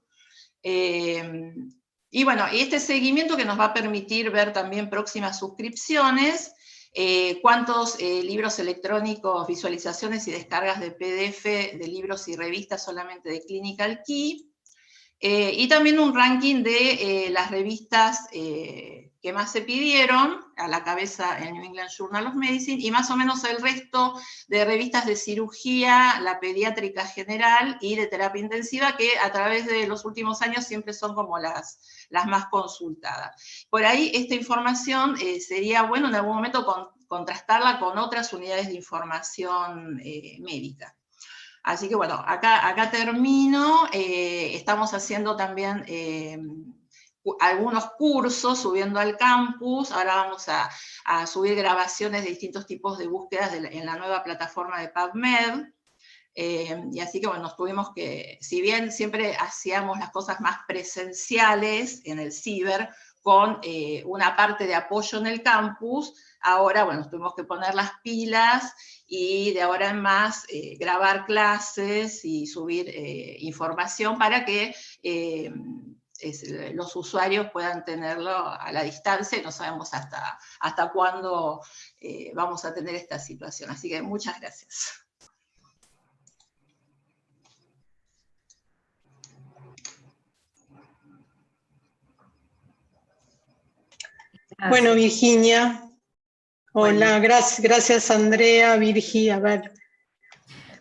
Y bueno, este seguimiento que nos va a permitir ver también próximas suscripciones, cuántos libros electrónicos, visualizaciones y descargas de PDF de libros y revistas solamente de Clinical Key, y también un ranking de las revistas que más se pidieron, a la cabeza el New England Journal of Medicine, y más o menos el resto de revistas de cirugía, la pediátrica general y de terapia intensiva, que a través de los últimos años siempre son como las más consultadas. Por ahí esta información sería bueno en algún momento contrastarla con otras unidades de información médica. Así que bueno, acá termino. Estamos haciendo también algunos cursos, subiendo al campus. Ahora vamos a subir grabaciones de distintos tipos de búsquedas en la nueva plataforma de PubMed. Y así que bueno, nos tuvimos que, si bien siempre hacíamos las cosas más presenciales en el ciber, con una parte de apoyo en el campus. Ahora, bueno, tuvimos que poner las pilas y de ahora en más grabar clases y subir información para que los usuarios puedan tenerlo a la distancia, y no sabemos hasta cuándo vamos a tener esta situación. Así que muchas gracias. Bueno, Virginia. Hola, gracias Andrea, Virgi, a ver.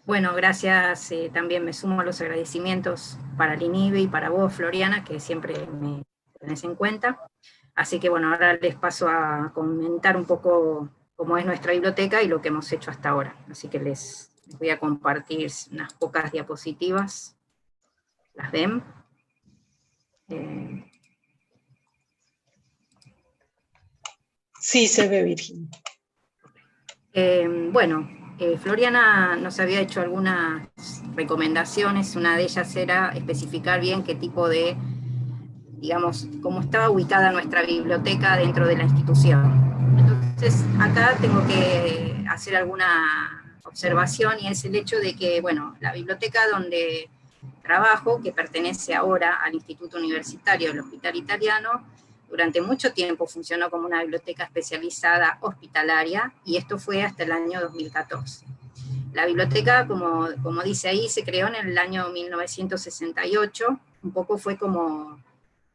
Bueno, gracias, también me sumo a los agradecimientos para el INIBE y para vos, Floriana, que siempre me tenés en cuenta. Así que bueno, ahora les paso a comentar un poco cómo es nuestra biblioteca y lo que hemos hecho hasta ahora. Así que les voy a compartir unas pocas diapositivas. ¿Las ven? Sí, se ve, Virginia. Floriana nos había hecho algunas recomendaciones. Una de ellas era especificar bien qué tipo de, digamos, cómo estaba ubicada nuestra biblioteca dentro de la institución. Entonces, acá tengo que hacer alguna observación, y es el hecho de que, bueno, la biblioteca donde trabajo, que pertenece ahora al Instituto Universitario del Hospital Italiano, durante mucho tiempo funcionó como una biblioteca especializada hospitalaria, y esto fue hasta el año 2014. La biblioteca, como dice ahí, se creó en el año 1968, un poco fue como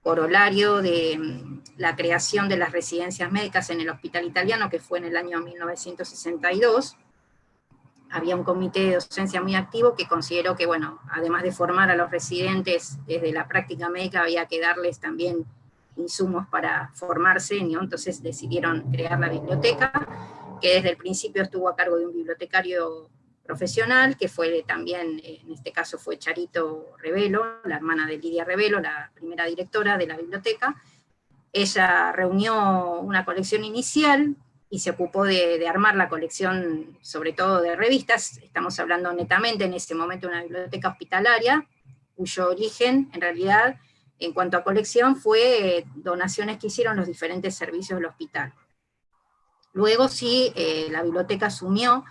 corolario de la creación de las residencias médicas en el Hospital Italiano, que fue en el año 1962. Había un comité de docencia muy activo que consideró que, bueno, además de formar a los residentes desde la práctica médica, había que darles también insumos para formarse, ¿no? Entonces decidieron crear la biblioteca, que desde el principio estuvo a cargo de un bibliotecario profesional, que fue también, en este caso fue Charito Revelo, la hermana de Lidia Revelo, la primera directora de la biblioteca. Ella reunió una colección inicial y se ocupó de armar la colección, sobre todo de revistas. Estamos hablando netamente en ese momento de una biblioteca hospitalaria, cuyo origen, en realidad, en cuanto a colección, fue donaciones que hicieron los diferentes servicios del hospital. Luego sí, la biblioteca asumió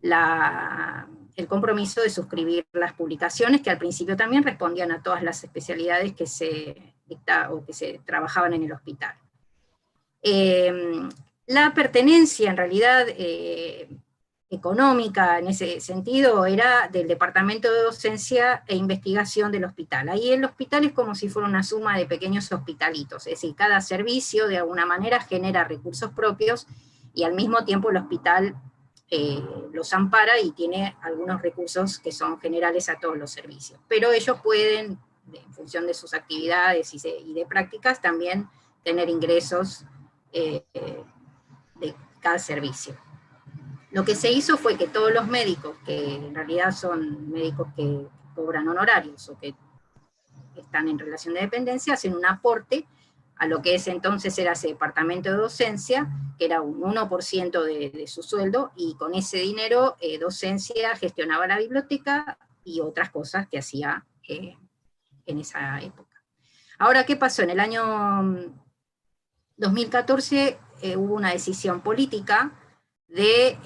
el compromiso de suscribir las publicaciones, que al principio también respondían a todas las especialidades que se trabajaban en el hospital. La pertenencia, en realidad, económica en ese sentido era del Departamento de Docencia e Investigación del hospital. Ahí el hospital es como si fuera una suma de pequeños hospitalitos, es decir, cada servicio de alguna manera genera recursos propios, y al mismo tiempo el hospital los ampara y tiene algunos recursos que son generales a todos los servicios. Pero ellos pueden, en función de sus actividades y de prácticas, también tener ingresos de cada servicio. Lo que se hizo fue que todos los médicos, que en realidad son médicos que cobran honorarios o que están en relación de dependencia, hacen un aporte a lo que entonces era ese departamento de docencia, que era un 1% de su sueldo, y con ese dinero docencia gestionaba la biblioteca y otras cosas que hacía en esa época. Ahora, ¿qué pasó? En el año 2014 hubo una decisión política de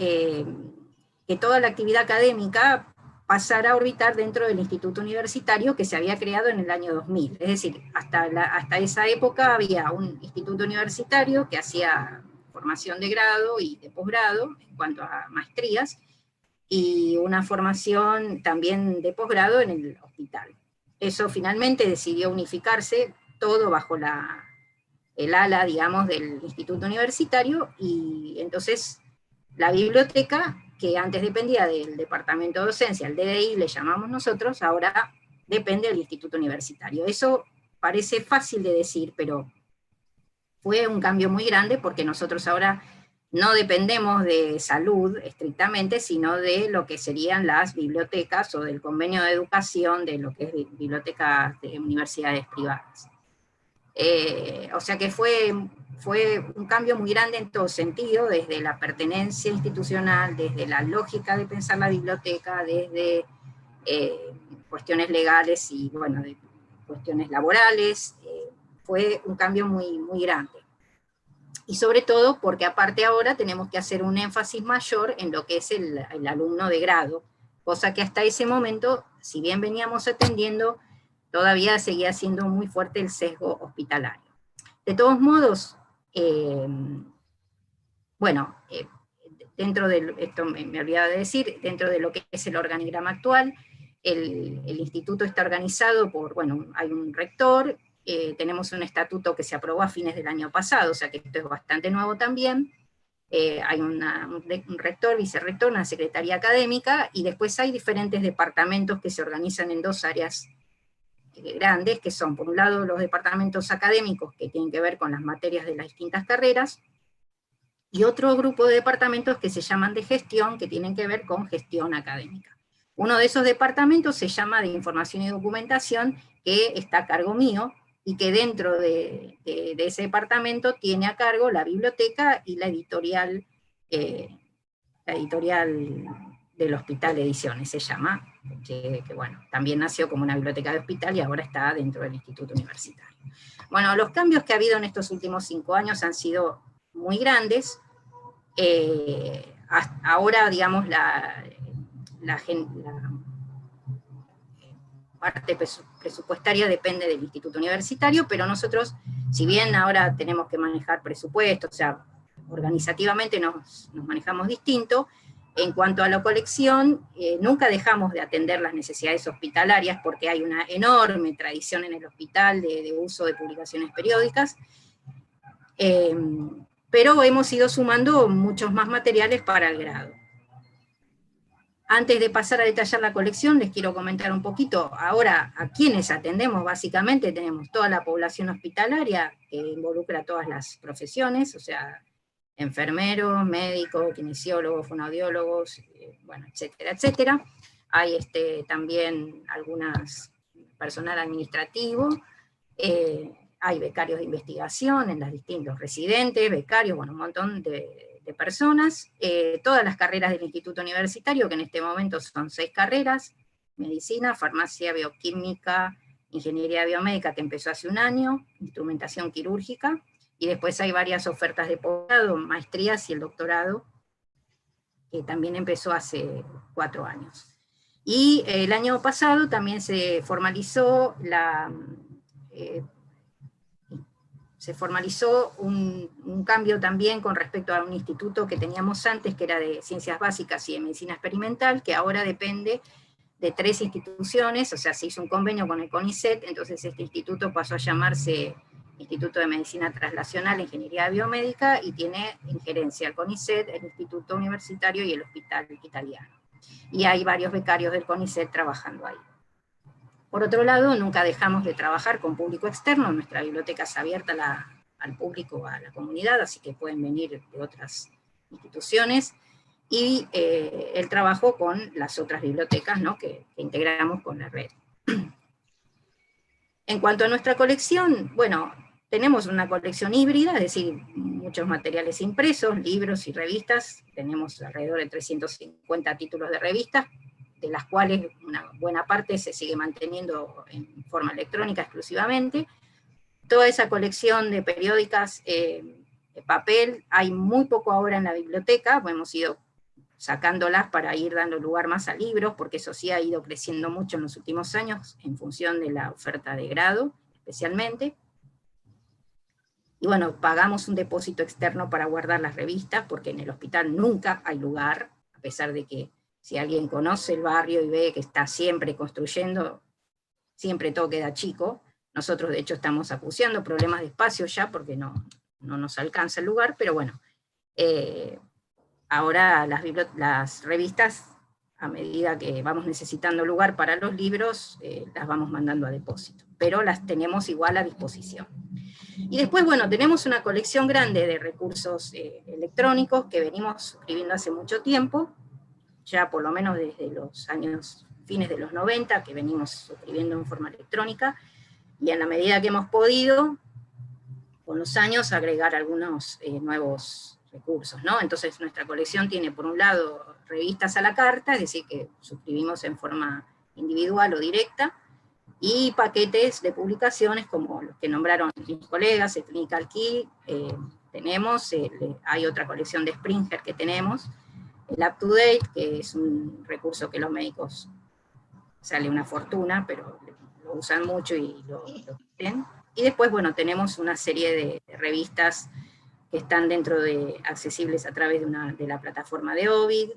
que toda la actividad académica pasara a orbitar dentro del instituto universitario que se había creado en el año 2000. Es decir, hasta esa época había un instituto universitario que hacía formación de grado y de posgrado en cuanto a maestrías, y una formación también de posgrado en el hospital. Eso finalmente decidió unificarse todo bajo el ala, digamos, del instituto universitario, y entonces la biblioteca, que antes dependía del departamento de docencia, el DDI le llamamos nosotros, ahora depende del instituto universitario. Eso parece fácil de decir, pero fue un cambio muy grande, porque nosotros ahora no dependemos de salud estrictamente, sino de lo que serían las bibliotecas, o del convenio de educación de lo que es bibliotecas de universidades privadas. O sea que fue un cambio muy grande en todo sentido, desde la pertenencia institucional, desde la lógica de pensar la biblioteca, desde cuestiones legales y, bueno, de cuestiones laborales, fue un cambio muy, muy grande. Y sobre todo porque aparte ahora tenemos que hacer un énfasis mayor en lo que es el alumno de grado, cosa que hasta ese momento, si bien veníamos atendiendo, todavía seguía siendo muy fuerte el sesgo hospitalario. De todos modos, bueno, dentro de, esto me olvidaba de decir, dentro de lo que es el organigrama actual, el instituto está organizado por, bueno, hay un rector, tenemos un estatuto que se aprobó a fines del año pasado, o sea que esto es bastante nuevo también, hay un rector, vicerrector, una secretaría académica, y después hay diferentes departamentos que se organizan en dos áreas grandes, que son, por un lado, los departamentos académicos que tienen que ver con las materias de las distintas carreras, y otro grupo de departamentos que se llaman de gestión, que tienen que ver con gestión académica. Uno de esos departamentos se llama de información y documentación, que está a cargo mío, y que dentro de ese departamento tiene a cargo la biblioteca y la editorial del Hospital Ediciones, se llama, que bueno, también nació como una biblioteca de hospital y ahora está dentro del Instituto Universitario. Bueno, los cambios que ha habido en estos últimos 5 años han sido muy grandes. Ahora, digamos, la parte presupuestaria depende del Instituto Universitario, pero nosotros, si bien ahora tenemos que manejar presupuestos, o sea, organizativamente nos manejamos distinto, en cuanto a la colección, nunca dejamos de atender las necesidades hospitalarias, porque hay una enorme tradición en el hospital de uso de publicaciones periódicas, pero hemos ido sumando muchos más materiales para el grado. Antes de pasar a detallar la colección, les quiero comentar un poquito, ahora, a quienes atendemos. Básicamente tenemos toda la población hospitalaria, que involucra a todas las profesiones, o sea, enfermeros, médicos, kinesiólogos, fonoaudiólogos, bueno, etcétera, etcétera. Hay también algunas personal administrativo, hay becarios de investigación en los distintos residentes, becarios, bueno, un montón de personas, todas las carreras del Instituto Universitario, que en este momento son 6 carreras, medicina, farmacia, bioquímica, ingeniería biomédica, que empezó hace 1 año, instrumentación quirúrgica, y después hay varias ofertas de posgrado, maestrías y el doctorado, que también empezó hace 4 años. Y el año pasado también se formalizó un cambio también con respecto a un instituto que teníamos antes, que era de Ciencias Básicas y de Medicina Experimental, que ahora depende de 3 instituciones, o sea, se hizo un convenio con el CONICET, entonces este instituto pasó a llamarse Instituto de Medicina Translacional e Ingeniería Biomédica, y tiene injerencia el CONICET, el Instituto Universitario y el Hospital Italiano. Y hay varios becarios del CONICET trabajando ahí. Por otro lado, nunca dejamos de trabajar con público externo, nuestra biblioteca es abierta al público, a la comunidad, así que pueden venir de otras instituciones, y el trabajo con las otras bibliotecas, ¿no?, que integramos con la red. En cuanto a nuestra colección, bueno, tenemos una colección híbrida, es decir, muchos materiales impresos, libros y revistas, tenemos alrededor de 350 títulos de revistas, de las cuales una buena parte se sigue manteniendo en forma electrónica exclusivamente. Toda esa colección de periódicas de papel, hay muy poco ahora en la biblioteca, hemos ido sacándolas para ir dando lugar más a libros, porque eso sí ha ido creciendo mucho en los últimos años, en función de la oferta de grado, especialmente. Y bueno, pagamos un depósito externo para guardar las revistas, porque en el hospital nunca hay lugar, a pesar de que si alguien conoce el barrio y ve que está siempre construyendo, siempre todo queda chico. Nosotros de hecho estamos acuciando problemas de espacio ya, porque no nos alcanza el lugar, pero bueno, ahora las revistas, a medida que vamos necesitando lugar para los libros, las vamos mandando a depósito, pero las tenemos igual a disposición. Y después, bueno, tenemos una colección grande de recursos electrónicos que venimos suscribiendo hace mucho tiempo, ya por lo menos desde los años, fines de los 90, que venimos suscribiendo en forma electrónica, y en la medida que hemos podido, con los años, agregar algunos nuevos recursos, ¿no? Entonces nuestra colección tiene, por un lado, revistas a la carta, es decir, que suscribimos en forma individual o directa, y paquetes de publicaciones como los que nombraron mis colegas, el Clinical Key, tenemos, hay otra colección de Springer que tenemos, el Up to Date, que es un recurso que los médicos sale una fortuna, pero lo usan mucho y lo quieren. Y después, bueno, tenemos una serie de revistas que están accesibles a través de la plataforma de Ovid,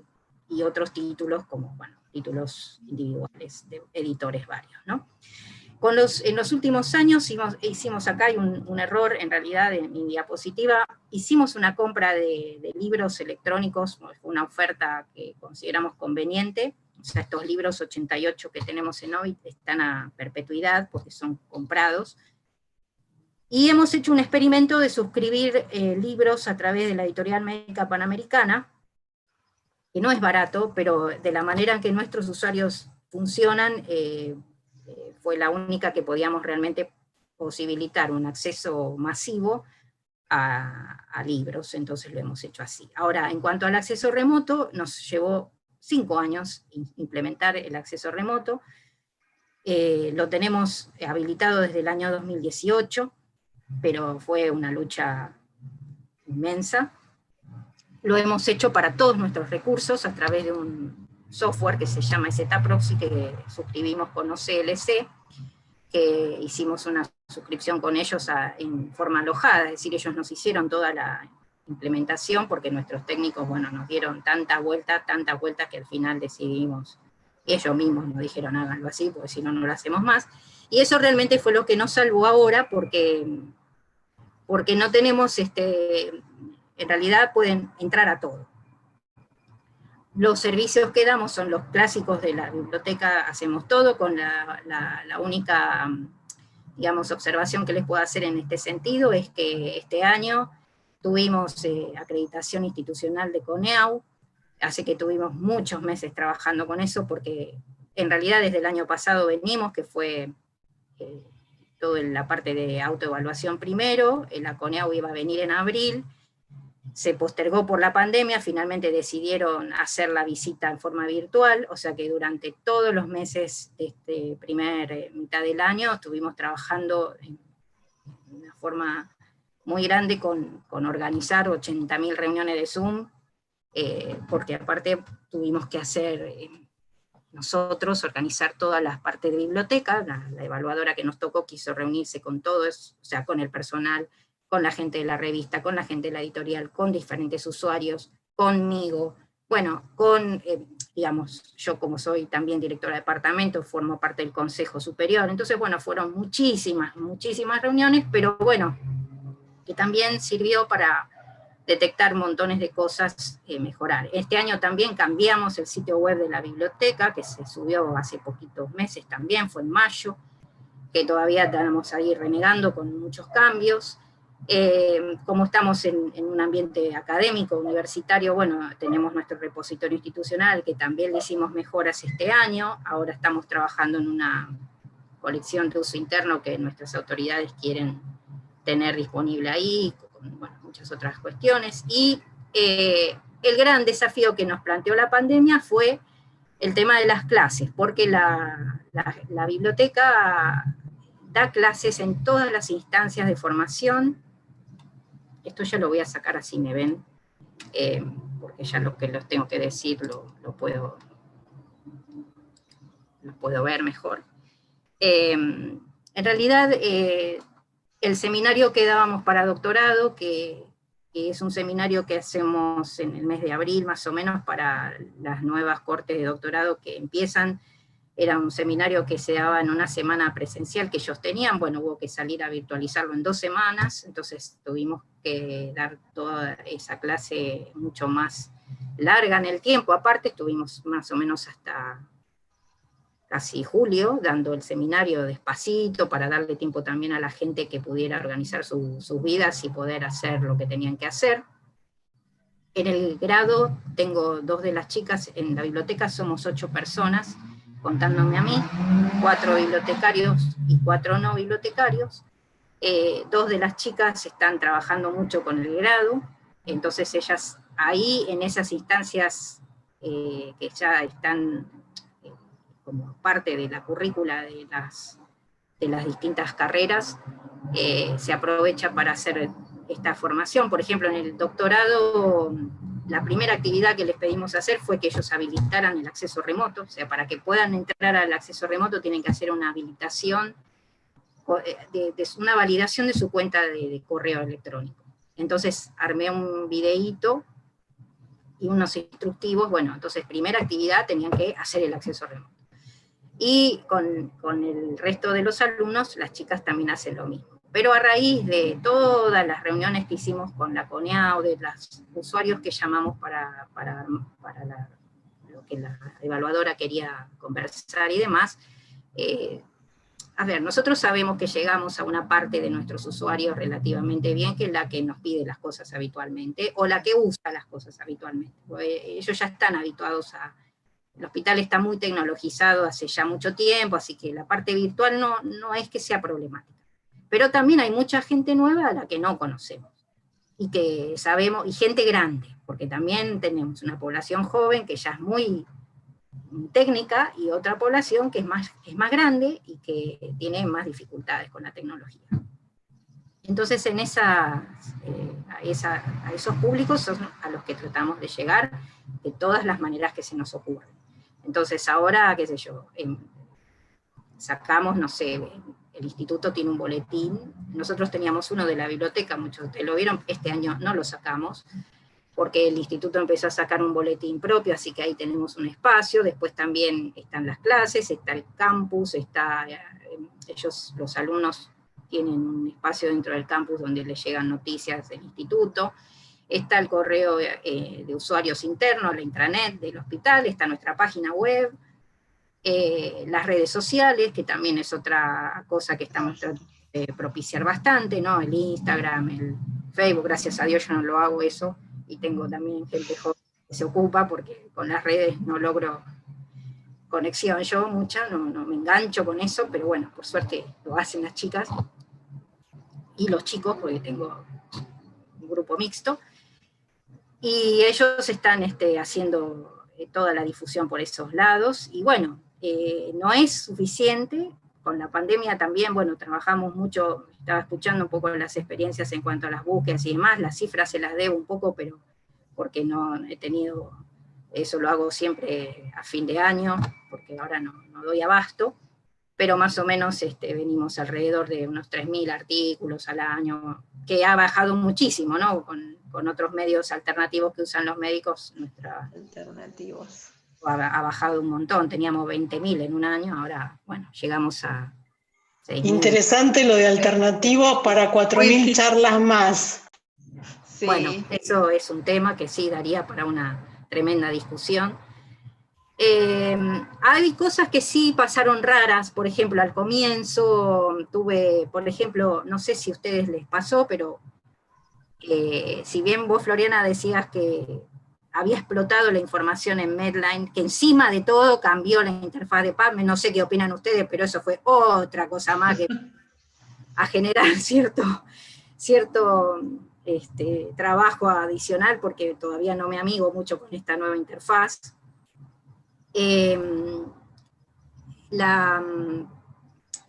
y otros títulos como, bueno, títulos individuales de editores varios, ¿no? En los últimos años hicimos acá, hay un error en realidad en mi diapositiva, hicimos una compra de libros electrónicos, una oferta que consideramos conveniente, o sea, estos libros 88 que tenemos en Ovid están a perpetuidad porque son comprados, y hemos hecho un experimento de suscribir libros a través de la Editorial Médica Panamericana, que no es barato, pero de la manera en que nuestros usuarios funcionan, fue la única que podíamos realmente posibilitar un acceso masivo a libros, entonces lo hemos hecho así. Ahora, en cuanto al acceso remoto, nos llevó 5 años implementar el acceso remoto, lo tenemos habilitado desde el año 2018, pero fue una lucha inmensa. Lo hemos hecho para todos nuestros recursos a través de un software que se llama ZProxy, que suscribimos con OCLC, que hicimos una suscripción con ellos en forma alojada, es decir, ellos nos hicieron toda la implementación, porque nuestros técnicos, bueno, nos dieron tanta vuelta, que al final decidimos, ellos mismos nos dijeron háganlo así, porque si no, no lo hacemos más, y eso realmente fue lo que nos salvó ahora, porque no tenemos, en realidad pueden entrar a todo. Los servicios que damos son los clásicos de la biblioteca, hacemos todo, con la única, digamos, observación que les puedo hacer en este sentido es que este año tuvimos acreditación institucional de CONEAU, hace que tuvimos muchos meses trabajando con eso, porque en realidad desde el año pasado venimos, que fue toda la parte de autoevaluación primero, la CONEAU iba a venir en abril, se postergó por la pandemia, finalmente decidieron hacer la visita en forma virtual, o sea que durante todos los meses de este primer mitad del año estuvimos trabajando en una forma muy grande con organizar 80.000 reuniones de Zoom, porque aparte tuvimos que hacer nosotros, organizar todas las partes de biblioteca, la evaluadora que nos tocó quiso reunirse con todos, o sea, con el personal, con la gente de la revista, con la gente de la editorial, con diferentes usuarios, conmigo, bueno, digamos, yo como soy también directora de departamento, formo parte del Consejo Superior, entonces, bueno, fueron muchísimas reuniones, pero bueno, que también sirvió para detectar montones de cosas, mejorar. Este año también cambiamos el sitio web de la biblioteca, que se subió hace poquitos meses también, fue en mayo, que todavía estamos ahí renegando con muchos cambios. Como estamos en un ambiente académico, universitario, bueno, tenemos nuestro repositorio institucional, que también le hicimos mejoras este año, ahora estamos trabajando en una colección de uso interno que nuestras autoridades quieren tener disponible ahí, con, bueno, muchas otras cuestiones, y el gran desafío que nos planteó la pandemia fue el tema de las clases, porque la biblioteca da clases en todas las instancias de formación. Esto ya lo voy a sacar así me ven, porque ya lo que los tengo que decir lo puedo ver mejor. En realidad, el seminario que dábamos para doctorado, que es un seminario que hacemos en el mes de abril más o menos para las nuevas cortes de doctorado que empiezan, era un seminario que se daba en una semana presencial que ellos tenían, bueno, hubo que salir a virtualizarlo en 2 semanas, entonces tuvimos que dar toda esa clase mucho más larga en el tiempo, aparte estuvimos más o menos hasta casi julio, dando el seminario despacito, para darle tiempo también a la gente que pudiera organizar sus vidas y poder hacer lo que tenían que hacer. En el grado tengo 2 de las chicas, en la biblioteca somos 8 personas, contándome a mí, 4 bibliotecarios y 4 no bibliotecarios. 2 de las chicas están trabajando mucho con el grado, entonces ellas ahí en esas instancias que ya están como parte de la currícula de las de las distintas carreras se aprovecha para hacer esta formación. Por ejemplo, en el doctorado, la primera actividad que les pedimos hacer fue que ellos habilitaran el acceso remoto, o sea, para que puedan entrar al acceso remoto tienen que hacer una habilitación, una validación de su cuenta de correo electrónico. Entonces armé un videíto y unos instructivos. Bueno, entonces primera actividad tenían que hacer el acceso remoto. Y con el resto de los alumnos, las chicas también hacen lo mismo. Pero a raíz de todas las reuniones que hicimos con la CONEAU, de los usuarios que llamamos para lo que la evaluadora quería conversar y demás, a ver, nosotros sabemos que llegamos a una parte de nuestros usuarios relativamente bien, que es la que nos pide las cosas habitualmente, o la que usa las cosas habitualmente. Ellos ya están habituados el hospital está muy tecnologizado hace ya mucho tiempo, así que la parte virtual no es que sea problemática. Pero también hay mucha gente nueva a la que no conocemos, y que sabemos, y gente grande, porque también tenemos una población joven que ya es muy técnica, y otra población que es más grande y que tiene más dificultades con la tecnología. Entonces a esos públicos son a los que tratamos de llegar de todas las maneras que se nos ocurren. Entonces ahora, qué sé yo, sacamos, no sé, el instituto tiene un boletín, nosotros teníamos uno de la biblioteca, muchos de ustedes lo vieron, este año no lo sacamos, porque el instituto empezó a sacar un boletín propio, así que ahí tenemos un espacio. Después también están las clases, está el campus, ellos, los alumnos, tienen un espacio dentro del campus donde les llegan noticias del instituto, está el correo de usuarios internos, la intranet del hospital, está nuestra página web, las redes sociales, que también es otra cosa que estamos tratando de propiciar bastante, ¿no? El Instagram, el Facebook, gracias a Dios yo no lo hago eso, y tengo también gente joven que se ocupa, porque con las redes no logro conexión yo mucha, no me engancho con eso, pero bueno, por suerte lo hacen las chicas, y los chicos, porque tengo un grupo mixto, y ellos están haciendo toda la difusión por esos lados, y bueno, no es suficiente. Con la pandemia también, bueno, trabajamos mucho, estaba escuchando un poco las experiencias en cuanto a las búsquedas y demás, las cifras se las debo un poco, pero porque no he tenido, eso lo hago siempre a fin de año, porque ahora no doy abasto, pero más o menos venimos alrededor de unos 3.000 artículos al año, que ha bajado muchísimo, ¿no? Con otros medios alternativos que usan los médicos, alternativos. Ha bajado un montón, teníamos 20.000 en un año, ahora, bueno, llegamos a 6.000. Interesante lo de alternativos para 4.000 charlas más. Sí. Bueno, eso es un tema que sí daría para una tremenda discusión. Hay cosas que sí pasaron raras, por ejemplo, al comienzo tuve, por ejemplo, no sé si a ustedes les pasó, pero si bien vos, Floriana, decías que había explotado la información en Medline, que encima de todo cambió la interfaz de PubMed, no sé qué opinan ustedes, pero eso fue otra cosa más que a generar cierto trabajo adicional, porque todavía no me amigo mucho con esta nueva interfaz.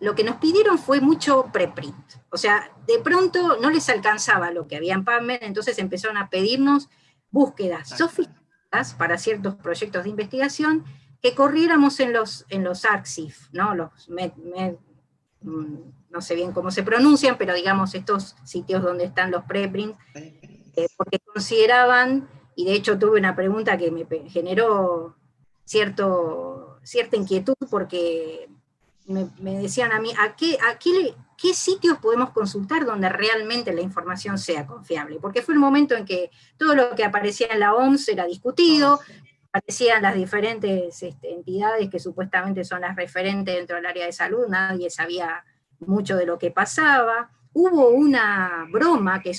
Lo que nos pidieron fue mucho preprint, o sea, de pronto no les alcanzaba lo que había en PubMed, entonces empezaron a pedirnos búsquedas sofisticadas para ciertos proyectos de investigación que corriéramos en los ArXiv, ¿no? No sé bien cómo se pronuncian, pero digamos estos sitios donde están los preprints, porque consideraban, y de hecho tuve una pregunta que me generó cierta inquietud, porque me decían a mí, ¿qué sitios podemos consultar donde realmente la información sea confiable? Porque fue el momento en que todo lo que aparecía en la OMS era discutido, aparecían las diferentes entidades que supuestamente son las referentes dentro del área de salud, nadie sabía mucho de lo que pasaba. Hubo una broma que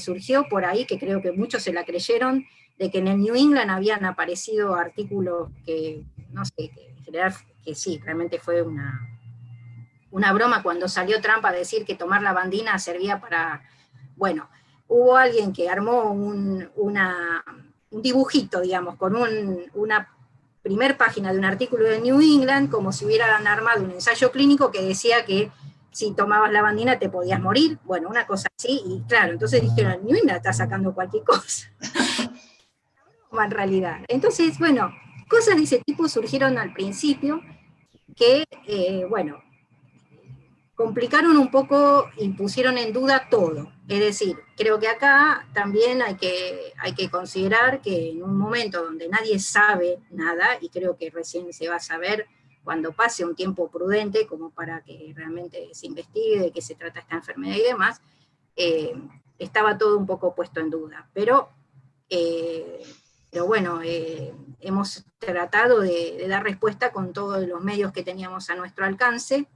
surgió por ahí, que creo que muchos se la creyeron, de que en el New England habían aparecido artículos que, no sé, que en general, que sí, realmente fue una broma cuando salió Trump a decir que tomar lavandina servía para, bueno, hubo alguien que armó un dibujito, digamos, con una primer página de un artículo de New England, como si hubieran armado un ensayo clínico que decía que si tomabas lavandina te podías morir, bueno, una cosa así, y claro, entonces dijeron, New England está sacando cualquier cosa. En realidad. Entonces, bueno, cosas de ese tipo surgieron al principio que, bueno, complicaron un poco y pusieron en duda todo. Es decir, creo que acá también hay que considerar que en un momento donde nadie sabe nada, y creo que recién se va a saber cuando pase un tiempo prudente, como para que realmente se investigue de qué se trata esta enfermedad y demás, estaba todo un poco puesto en duda. Pero bueno, hemos tratado de dar respuesta con todos los medios que teníamos a nuestro alcance,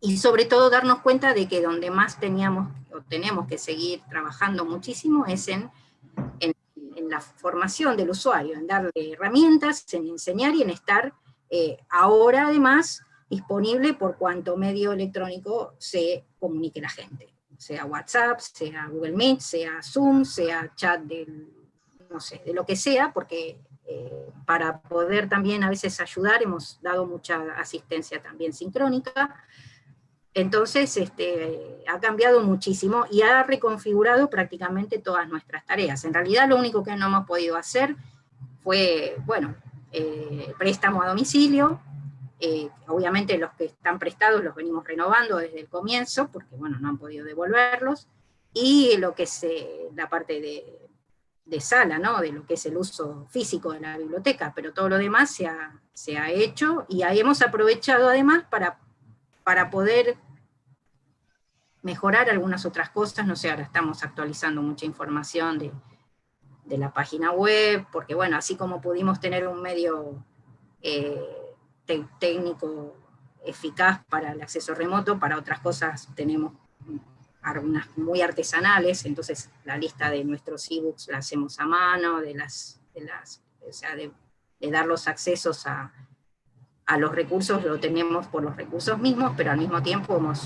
y sobre todo darnos cuenta de que donde más teníamos o tenemos que seguir trabajando muchísimo es en la formación del usuario, en darle herramientas, en enseñar y en estar ahora además disponible por cuanto medio electrónico se comunique la gente, sea WhatsApp, sea Google Meet, sea Zoom, sea chat no sé, de lo que sea, porque para poder también a veces ayudar hemos dado mucha asistencia también sincrónica. Entonces, ha cambiado muchísimo y ha reconfigurado prácticamente todas nuestras tareas. En realidad, lo único que no hemos podido hacer fue, bueno, préstamo a domicilio. Obviamente los que están prestados los venimos renovando desde el comienzo, porque, bueno, no han podido devolverlos. Y lo que es la parte de sala, ¿no? De lo que es el uso físico de la biblioteca, pero todo lo demás se ha hecho, y ahí hemos aprovechado además para poder mejorar algunas otras cosas. No sé, ahora estamos actualizando mucha información de la página web, porque bueno, así como pudimos tener un medio técnico eficaz para el acceso remoto, para otras cosas tenemos algunas muy artesanales, entonces la lista de nuestros ebooks la hacemos a mano, o sea, de dar los accesos a los recursos, lo tenemos por los recursos mismos, pero al mismo tiempo hemos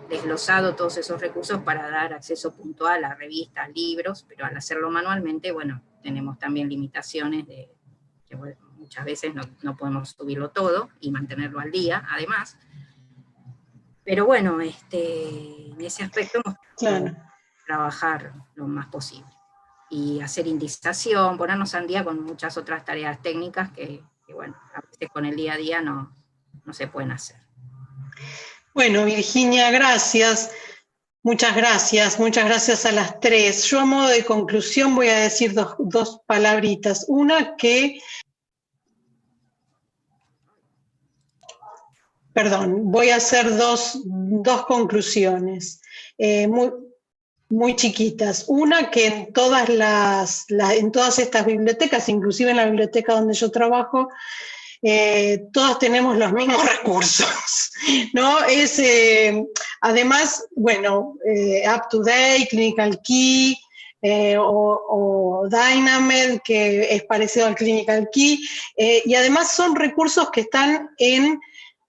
desglosado todos esos recursos para dar acceso puntual a revistas, libros, pero al hacerlo manualmente, bueno, tenemos también limitaciones de que bueno, muchas veces no podemos subirlo todo y mantenerlo al día, además. Pero bueno, en ese aspecto hemos tratado de trabajar lo más posible. Y hacer indización, ponernos al día con muchas otras tareas técnicas que bueno, a veces con el día a día no se pueden hacer. Bueno, Virginia, gracias. Muchas gracias a las tres. Yo a modo de conclusión voy a decir dos palabritas. Una que... Perdón, voy a hacer dos conclusiones muy chiquitas. Una, que en todas estas bibliotecas, inclusive en la biblioteca donde yo trabajo, todos tenemos los mismos recursos, ¿no? Además, bueno, UpToDate, Clinical Key, o Dynamed, que es parecido al Clinical Key, y además son recursos que están en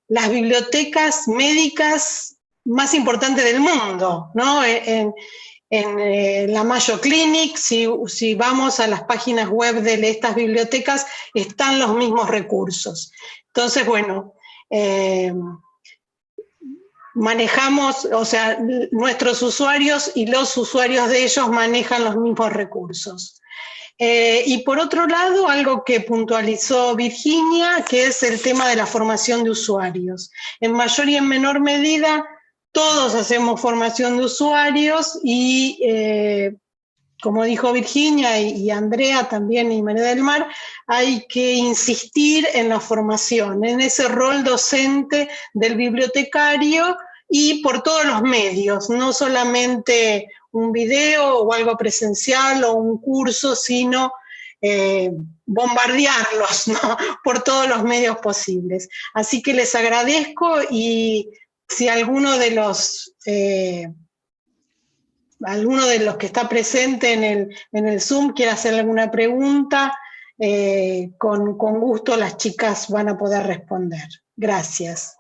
las bibliotecas médicas más importantes del mundo, ¿no? En la Mayo Clinic, si vamos a las páginas web de estas bibliotecas, están los mismos recursos. Entonces, bueno, manejamos, o sea, nuestros usuarios y los usuarios de ellos manejan los mismos recursos. Y por otro lado, algo que puntualizó Virginia, que es el tema de la formación de usuarios. En mayor y en menor medida, todos hacemos formación de usuarios y, como dijo Virginia y Andrea también y María del Mar, hay que insistir en la formación, en ese rol docente del bibliotecario y por todos los medios, no solamente un video o algo presencial o un curso, sino bombardearlos, ¿no? Por todos los medios posibles. Así que les agradezco, y si alguno de los que está presente en el Zoom quiere hacer alguna pregunta, con gusto las chicas van a poder responder. Gracias.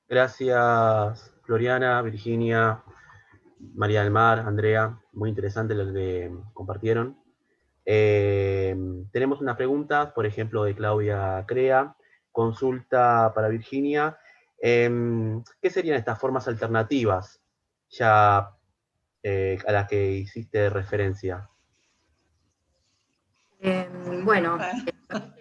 Gracias, Floriana, Virginia, María del Mar, Andrea. muy interesante lo que compartieron. Tenemos unas preguntas, por ejemplo, de Claudia Crea, consulta para Virginia. ¿Qué serían estas formas alternativas ya a las que hiciste referencia? Bueno,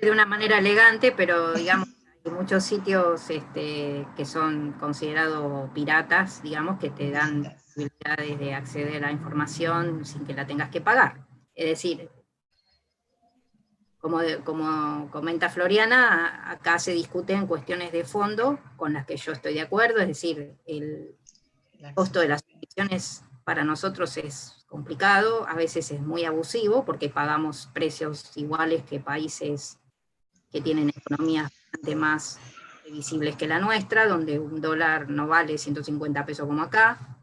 de una manera elegante, pero digamos, hay muchos sitios que son considerados piratas, digamos, que te dan posibilidades de acceder a información sin que la tengas que pagar. Es decir, como comenta Floriana, acá se discuten cuestiones de fondo con las que yo estoy de acuerdo, es decir, el costo de las suscripciones para nosotros es complicado, a veces es muy abusivo porque pagamos precios iguales que países que tienen economías bastante más visibles que la nuestra, donde un dólar no vale 150 pesos como acá.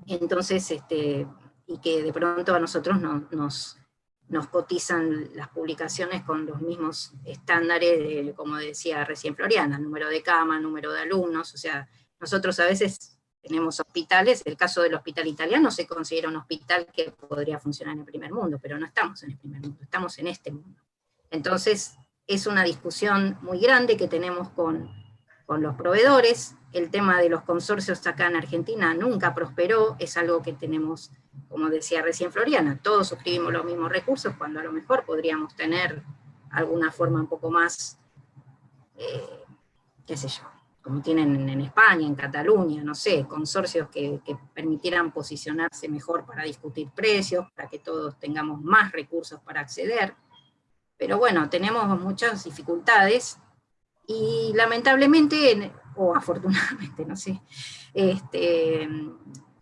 Entonces, y que de pronto a nosotros nos cotizan las publicaciones con los mismos estándares, como decía recién Floriana, número de cama, número de alumnos, o sea, nosotros a veces tenemos hospitales, el caso del hospital italiano se considera un hospital que podría funcionar en el primer mundo, pero no estamos en el primer mundo, estamos en este mundo. Entonces, es una discusión muy grande que tenemos con los proveedores. El tema de los consorcios acá en Argentina nunca prosperó, es algo que tenemos, como decía recién Floriana, todos suscribimos los mismos recursos, cuando a lo mejor podríamos tener alguna forma un poco más, qué sé yo, como tienen en España, en Cataluña, no sé, consorcios que permitieran posicionarse mejor para discutir precios, para que todos tengamos más recursos para acceder. Pero bueno, tenemos muchas dificultades, y lamentablemente, o afortunadamente, no sé,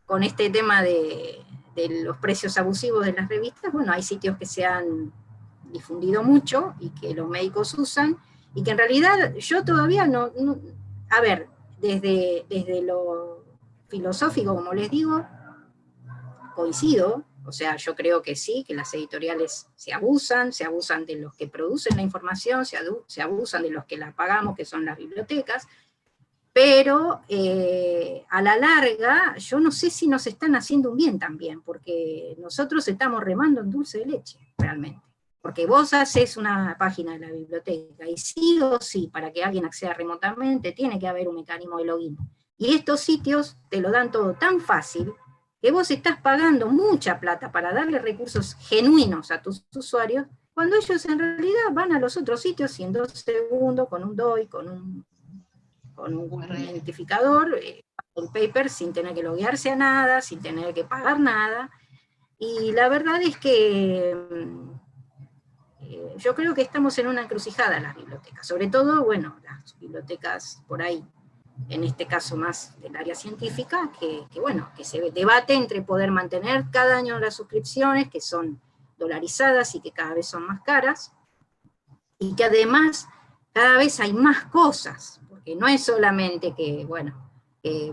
con este tema de los precios abusivos de las revistas, bueno, hay sitios que se han difundido mucho y que los médicos usan, y que en realidad yo todavía no a ver, desde lo filosófico, como les digo, coincido, o sea, yo creo que sí, que las editoriales se abusan de los que producen la información, se abusan de los que la pagamos, que son las bibliotecas, pero a la larga yo no sé si nos están haciendo un bien también, porque nosotros estamos remando en dulce de leche, realmente. Porque vos haces una página de la biblioteca, y sí o sí, para que alguien acceda remotamente, tiene que haber un mecanismo de login. Y estos sitios te lo dan todo tan fácil, que vos estás pagando mucha plata para darle recursos genuinos a tus usuarios, cuando ellos en realidad van a los otros sitios y en 2 segundos, con un DOI, con un identificador, el paper sin tener que loguearse a nada, sin tener que pagar nada. Y la verdad es que yo creo que estamos en una encrucijada en las bibliotecas, sobre todo, bueno, las bibliotecas por ahí, en este caso más del área científica, que bueno, que se debate entre poder mantener cada año las suscripciones, que son dolarizadas y que cada vez son más caras, y que además cada vez hay más cosas, porque no es solamente que, bueno,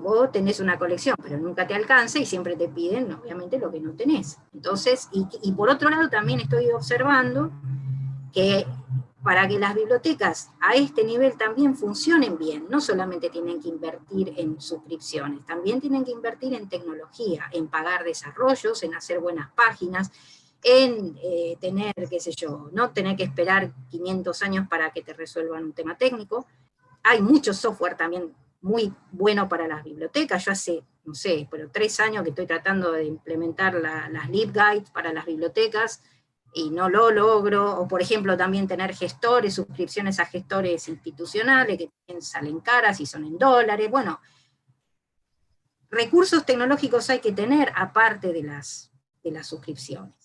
vos tenés una colección, pero nunca te alcanza y siempre te piden, obviamente, lo que no tenés. Entonces, y por otro lado también estoy observando que para que las bibliotecas a este nivel también funcionen bien, no solamente tienen que invertir en suscripciones, también tienen que invertir en tecnología, en pagar desarrollos, en hacer buenas páginas, en tener, qué sé yo, no tener que esperar 500 años para que te resuelvan un tema técnico. Hay mucho software también muy bueno para las bibliotecas. Yo hace, no sé, pero 3 años que estoy tratando de implementar las LibGuides para las bibliotecas, y no lo logro, o por ejemplo también tener gestores, suscripciones a gestores institucionales, que también salen caras y son en dólares. Bueno, recursos tecnológicos hay que tener aparte de las suscripciones.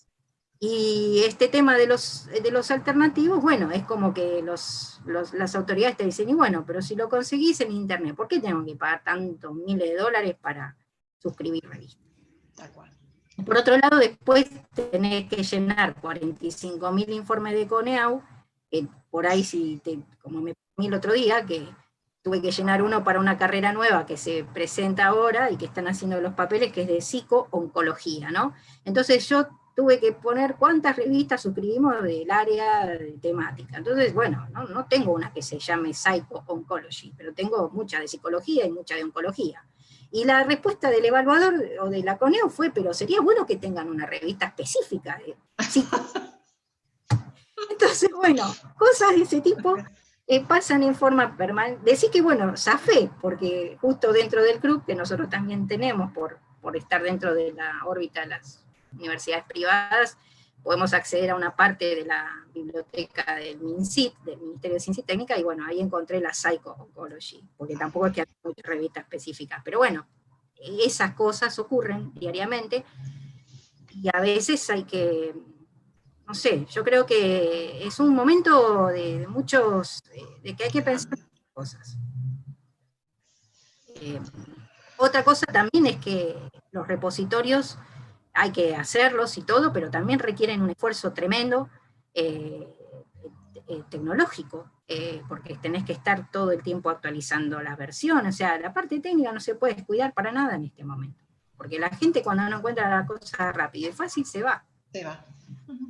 Y este tema de los alternativos, bueno, es como que las autoridades te dicen, y bueno, pero si lo conseguís en internet, ¿por qué tengo que pagar tantos miles de dólares para suscribir revistas? Tal cual. Por otro lado, después tenés que llenar 45.000 informes de CONEAU, que por ahí, como me pasó el otro día, que tuve que llenar uno para una carrera nueva que se presenta ahora y que están haciendo los papeles, que es de psico-oncología, ¿no? Entonces yo tuve que poner cuántas revistas suscribimos del área de temática. Entonces, bueno, no tengo una que se llame Psycho-Oncology, pero tengo muchas de psicología y muchas de oncología. Y la respuesta del evaluador o de la CONEO fue, pero sería bueno que tengan una revista específica de psicología. Entonces, bueno, cosas de ese tipo pasan en forma permanente. Decir que, bueno, zafé, porque justo dentro del club, que nosotros también tenemos por estar dentro de la órbita de las universidades privadas, podemos acceder a una parte de la biblioteca del MINCIT, del Ministerio de Ciencia y Técnica, y bueno, ahí encontré la Psycho-Oncology, porque tampoco es que hay muchas revistas específicas, pero bueno, esas cosas ocurren diariamente, y a veces hay que, no sé, yo creo que es un momento de muchos, de que hay que pensar en cosas. Otra cosa también es que los repositorios hay que hacerlos y todo, pero también requieren un esfuerzo tremendo tecnológico, porque tenés que estar todo el tiempo actualizando las versiones, o sea, la parte técnica no se puede descuidar para nada en este momento, porque la gente cuando no encuentra la cosa rápido y fácil se va. Se va.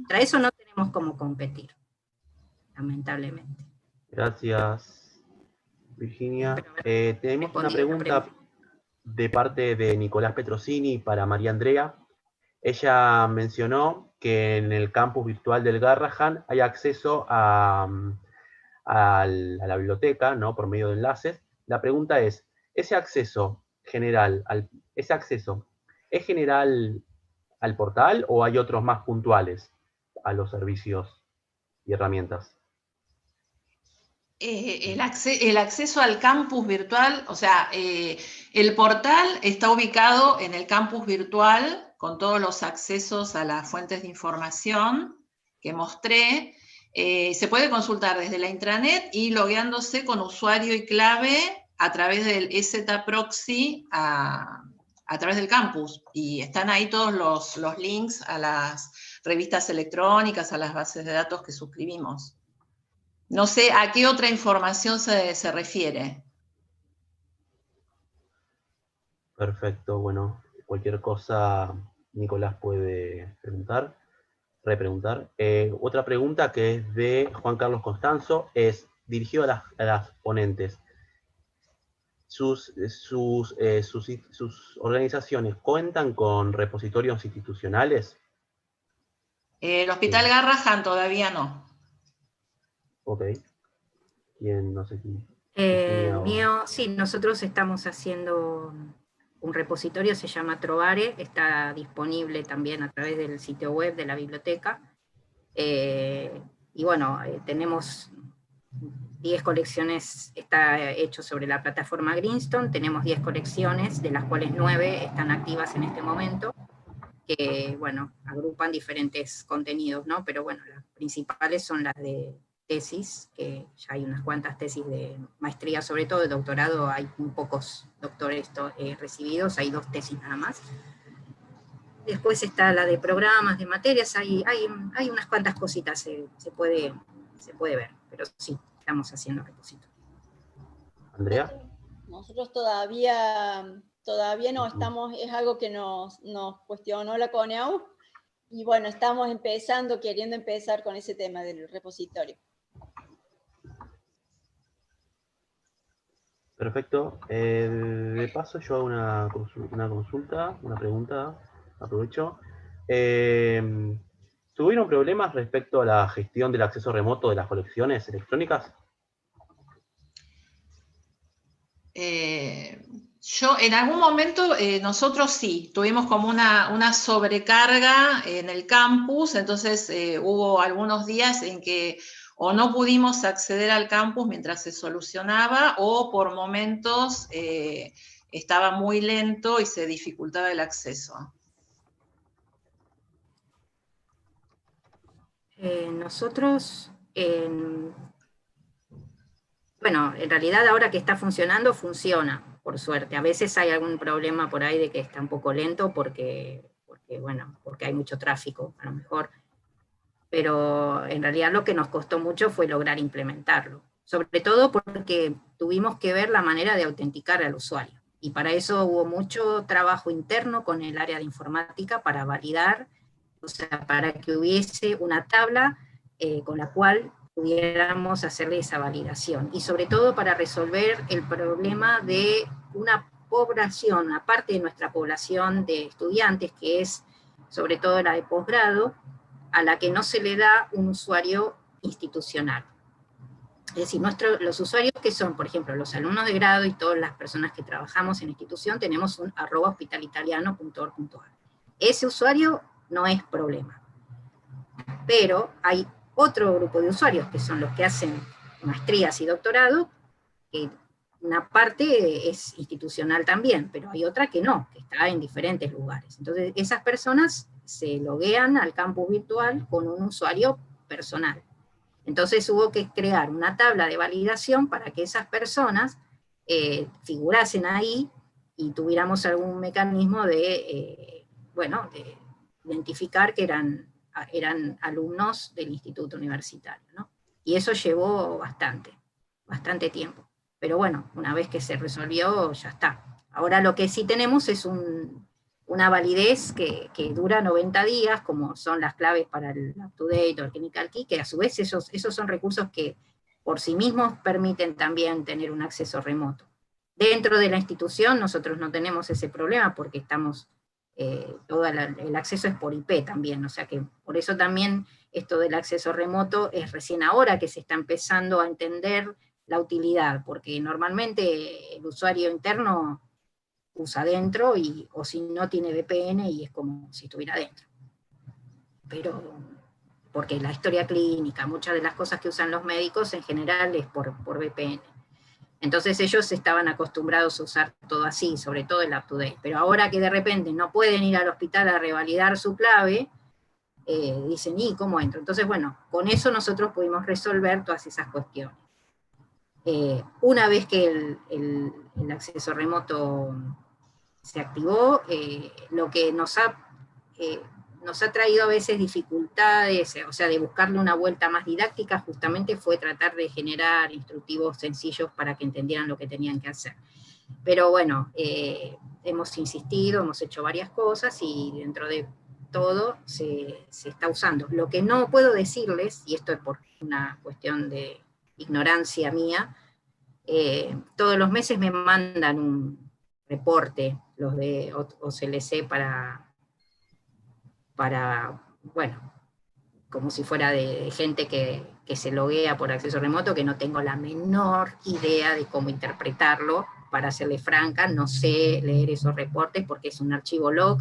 Para eso no tenemos cómo competir, lamentablemente. Gracias, Virginia. Tenemos una pregunta de parte de Nicolás Petrosini para María Andrea. Ella mencionó que en el campus virtual del Garrahan hay acceso a la biblioteca, ¿no? Por medio de enlaces. La pregunta es, ¿ese acceso es general al portal o hay otros más puntuales a los servicios y herramientas? El acceso al campus virtual, o sea, el portal está ubicado en el campus virtual con todos los accesos a las fuentes de información que mostré. Se puede consultar desde la intranet y logueándose con usuario y clave a través del EZ-Proxy a través del campus. Y están ahí todos los links a las revistas electrónicas, a las bases de datos que suscribimos. No sé a qué otra información se refiere. Perfecto, bueno, cualquier cosa Nicolás puede repreguntar. Otra pregunta que es de Juan Carlos Constanzo, es dirigido a las ponentes. ¿Sus organizaciones cuentan con repositorios institucionales? El Hospital Garrahan todavía no. Ok. ¿Quién? No sé quién. El mío, sí, nosotros estamos haciendo un repositorio, se llama Trovare, está disponible también a través del sitio web de la biblioteca. Y bueno, tenemos 10 colecciones, está hecho sobre la plataforma Greenstone, tenemos 10 colecciones, de las cuales 9 están activas en este momento, que, bueno, agrupan diferentes contenidos, ¿no? Pero bueno, las principales son las de tesis, que ya hay unas cuantas tesis de maestría, sobre todo de doctorado, hay muy pocos doctores recibidos, hay 2 tesis nada más. Después está la de programas, de materias, hay unas cuantas cositas, se puede ver, pero sí, estamos haciendo repositorio. Andrea. Nosotros todavía no estamos, es algo que nos cuestionó la CONEAU, y bueno, estamos queriendo empezar con ese tema del repositorio. Perfecto. De paso yo hago una consulta, una pregunta, aprovecho. ¿Tuvieron problemas respecto a la gestión del acceso remoto de las colecciones electrónicas? Yo en algún momento, nosotros sí, tuvimos como una sobrecarga en el campus, entonces hubo algunos días en que o no pudimos acceder al campus mientras se solucionaba, o por momentos estaba muy lento y se dificultaba el acceso. Nosotros, bueno, en realidad ahora que está funcionando, funciona, por suerte. A veces hay algún problema por ahí de que está un poco lento porque hay mucho tráfico, a lo mejor. Pero en realidad lo que nos costó mucho fue lograr implementarlo. Sobre todo porque tuvimos que ver la manera de autenticar al usuario. Y para eso hubo mucho trabajo interno con el área de informática para validar, o sea, para que hubiese una tabla con la cual pudiéramos hacerle esa validación. Y sobre todo para resolver el problema de una población, una parte de nuestra población de estudiantes, que es sobre todo la de posgrado, a la que no se le da un usuario institucional. Es decir, los usuarios que son, por ejemplo, los alumnos de grado y todas las personas que trabajamos en la institución, tenemos un @hospitalitaliano.org.ar. Ese usuario no es problema. Pero hay otro grupo de usuarios, que son los que hacen maestrías y doctorado, que una parte es institucional también, pero hay otra que no, que está en diferentes lugares. Entonces, esas personas se loguean al campus virtual con un usuario personal. Entonces hubo que crear una tabla de validación para que esas personas figurasen ahí y tuviéramos algún mecanismo de, de identificar que eran alumnos del instituto universitario, ¿no? Y eso llevó bastante tiempo. Pero bueno, una vez que se resolvió, ya está. Ahora lo que sí tenemos es una validez que dura 90 días, como son las claves para el UpToDate o el Clinical Key, que a su vez esos son recursos que por sí mismos permiten también tener un acceso remoto. Dentro de la institución nosotros no tenemos ese problema porque estamos, todo el acceso es por IP también, o sea que por eso también esto del acceso remoto es recién ahora que se está empezando a entender la utilidad, porque normalmente el usuario interno usa dentro, o si no tiene VPN y es como si estuviera dentro. Pero, porque la historia clínica, muchas de las cosas que usan los médicos en general es por VPN. Entonces ellos estaban acostumbrados a usar todo así, sobre todo el UpToDate. Pero ahora que de repente no pueden ir al hospital a revalidar su clave, dicen, ¿y cómo entro? Entonces, bueno, con eso nosotros pudimos resolver todas esas cuestiones. Una vez que el acceso remoto se activó, lo que nos ha traído a veces dificultades, o sea, de buscarle una vuelta más didáctica, justamente fue tratar de generar instructivos sencillos para que entendieran lo que tenían que hacer. Pero bueno, hemos insistido, hemos hecho varias cosas, y dentro de todo se está usando. Lo que no puedo decirles, y esto es por una cuestión de ignorancia mía, todos los meses me mandan un reporte, los de OCLC, para bueno, como si fuera de gente que se loguea por acceso remoto, que no tengo la menor idea de cómo interpretarlo, para serle franca, no sé leer esos reportes porque es un archivo log,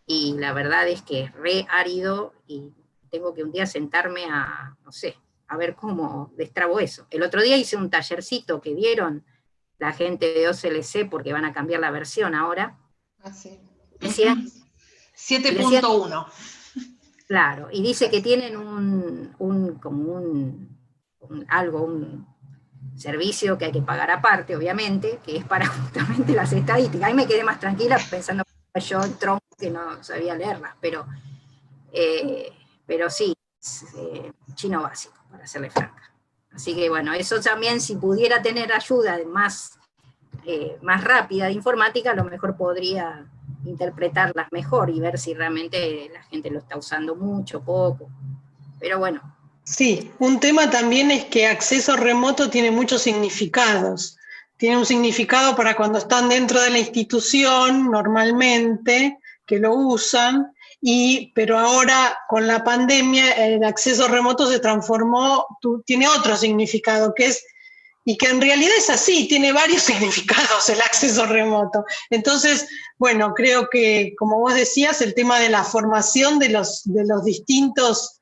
y la verdad es que es re árido, y tengo que un día sentarme a, no sé, a ver cómo destrabo eso. El otro día hice un tallercito que dieron la gente de OCLC, porque van a cambiar la versión ahora. Ah, sí. Decían 7.1. Claro, y dice que tienen un servicio que hay que pagar aparte, obviamente, que es para justamente las estadísticas. Ahí me quedé más tranquila pensando que yo el tronco que no sabía leerlas, pero sí, chino básico, para serle franca. Así que bueno, eso también, si pudiera tener ayuda más rápida de informática, a lo mejor podría interpretarlas mejor y ver si realmente la gente lo está usando mucho, poco. Pero bueno. Sí, un tema también es que acceso remoto tiene muchos significados. Tiene un significado para cuando están dentro de la institución, normalmente, que lo usan, pero ahora con la pandemia el acceso remoto se transformó, tiene otro significado, y que en realidad es así, tiene varios significados el acceso remoto. Entonces, bueno, creo que, como vos decías, el tema de la formación de las distintas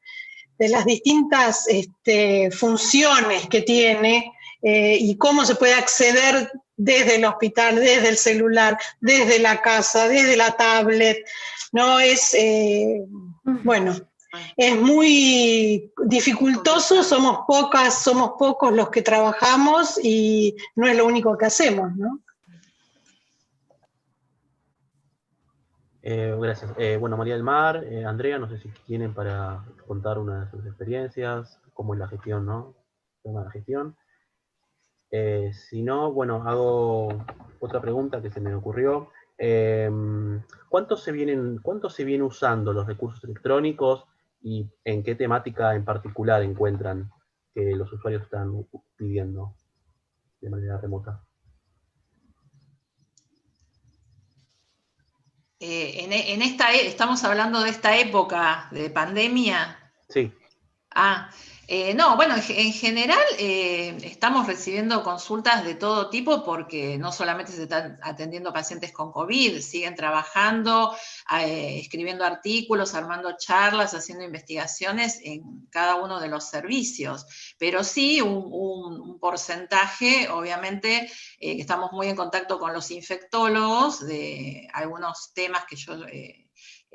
funciones que tiene, y cómo se puede acceder desde el hospital, desde el celular, desde la casa, desde la tablet, ¿no? Es muy dificultoso, somos pocos los que trabajamos, y no es lo único que hacemos, ¿no? Gracias. Bueno, María del Mar, Andrea, no sé si tienen para contar una de sus experiencias, cómo es la gestión, ¿no? La gestión. Si no, bueno, hago otra pregunta que se me ocurrió. ¿Cuánto se viene usando los recursos electrónicos, y en qué temática en particular encuentran que los usuarios están pidiendo de manera remota? estamos hablando de esta época de pandemia. Sí. No, bueno, en general estamos recibiendo consultas de todo tipo porque no solamente se están atendiendo pacientes con COVID, siguen trabajando, escribiendo artículos, armando charlas, haciendo investigaciones en cada uno de los servicios. Pero sí un porcentaje, obviamente, estamos muy en contacto con los infectólogos de algunos temas que yo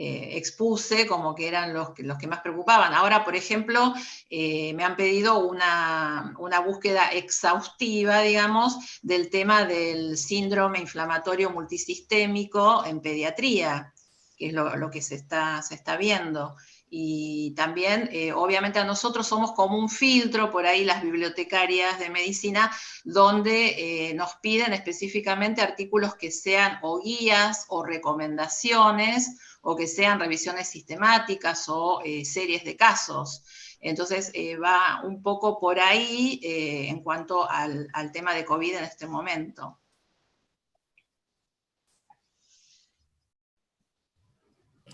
expuse como que eran los que más preocupaban. Ahora, por ejemplo, me han pedido una búsqueda exhaustiva, digamos, del tema del síndrome inflamatorio multisistémico en pediatría, que es lo que se está viendo. Y también, obviamente, a nosotros somos como un filtro, por ahí las bibliotecarias de medicina, donde nos piden específicamente artículos que sean o guías o recomendaciones, o que sean revisiones sistemáticas o series de casos. Entonces va un poco por ahí en cuanto al tema de COVID en este momento.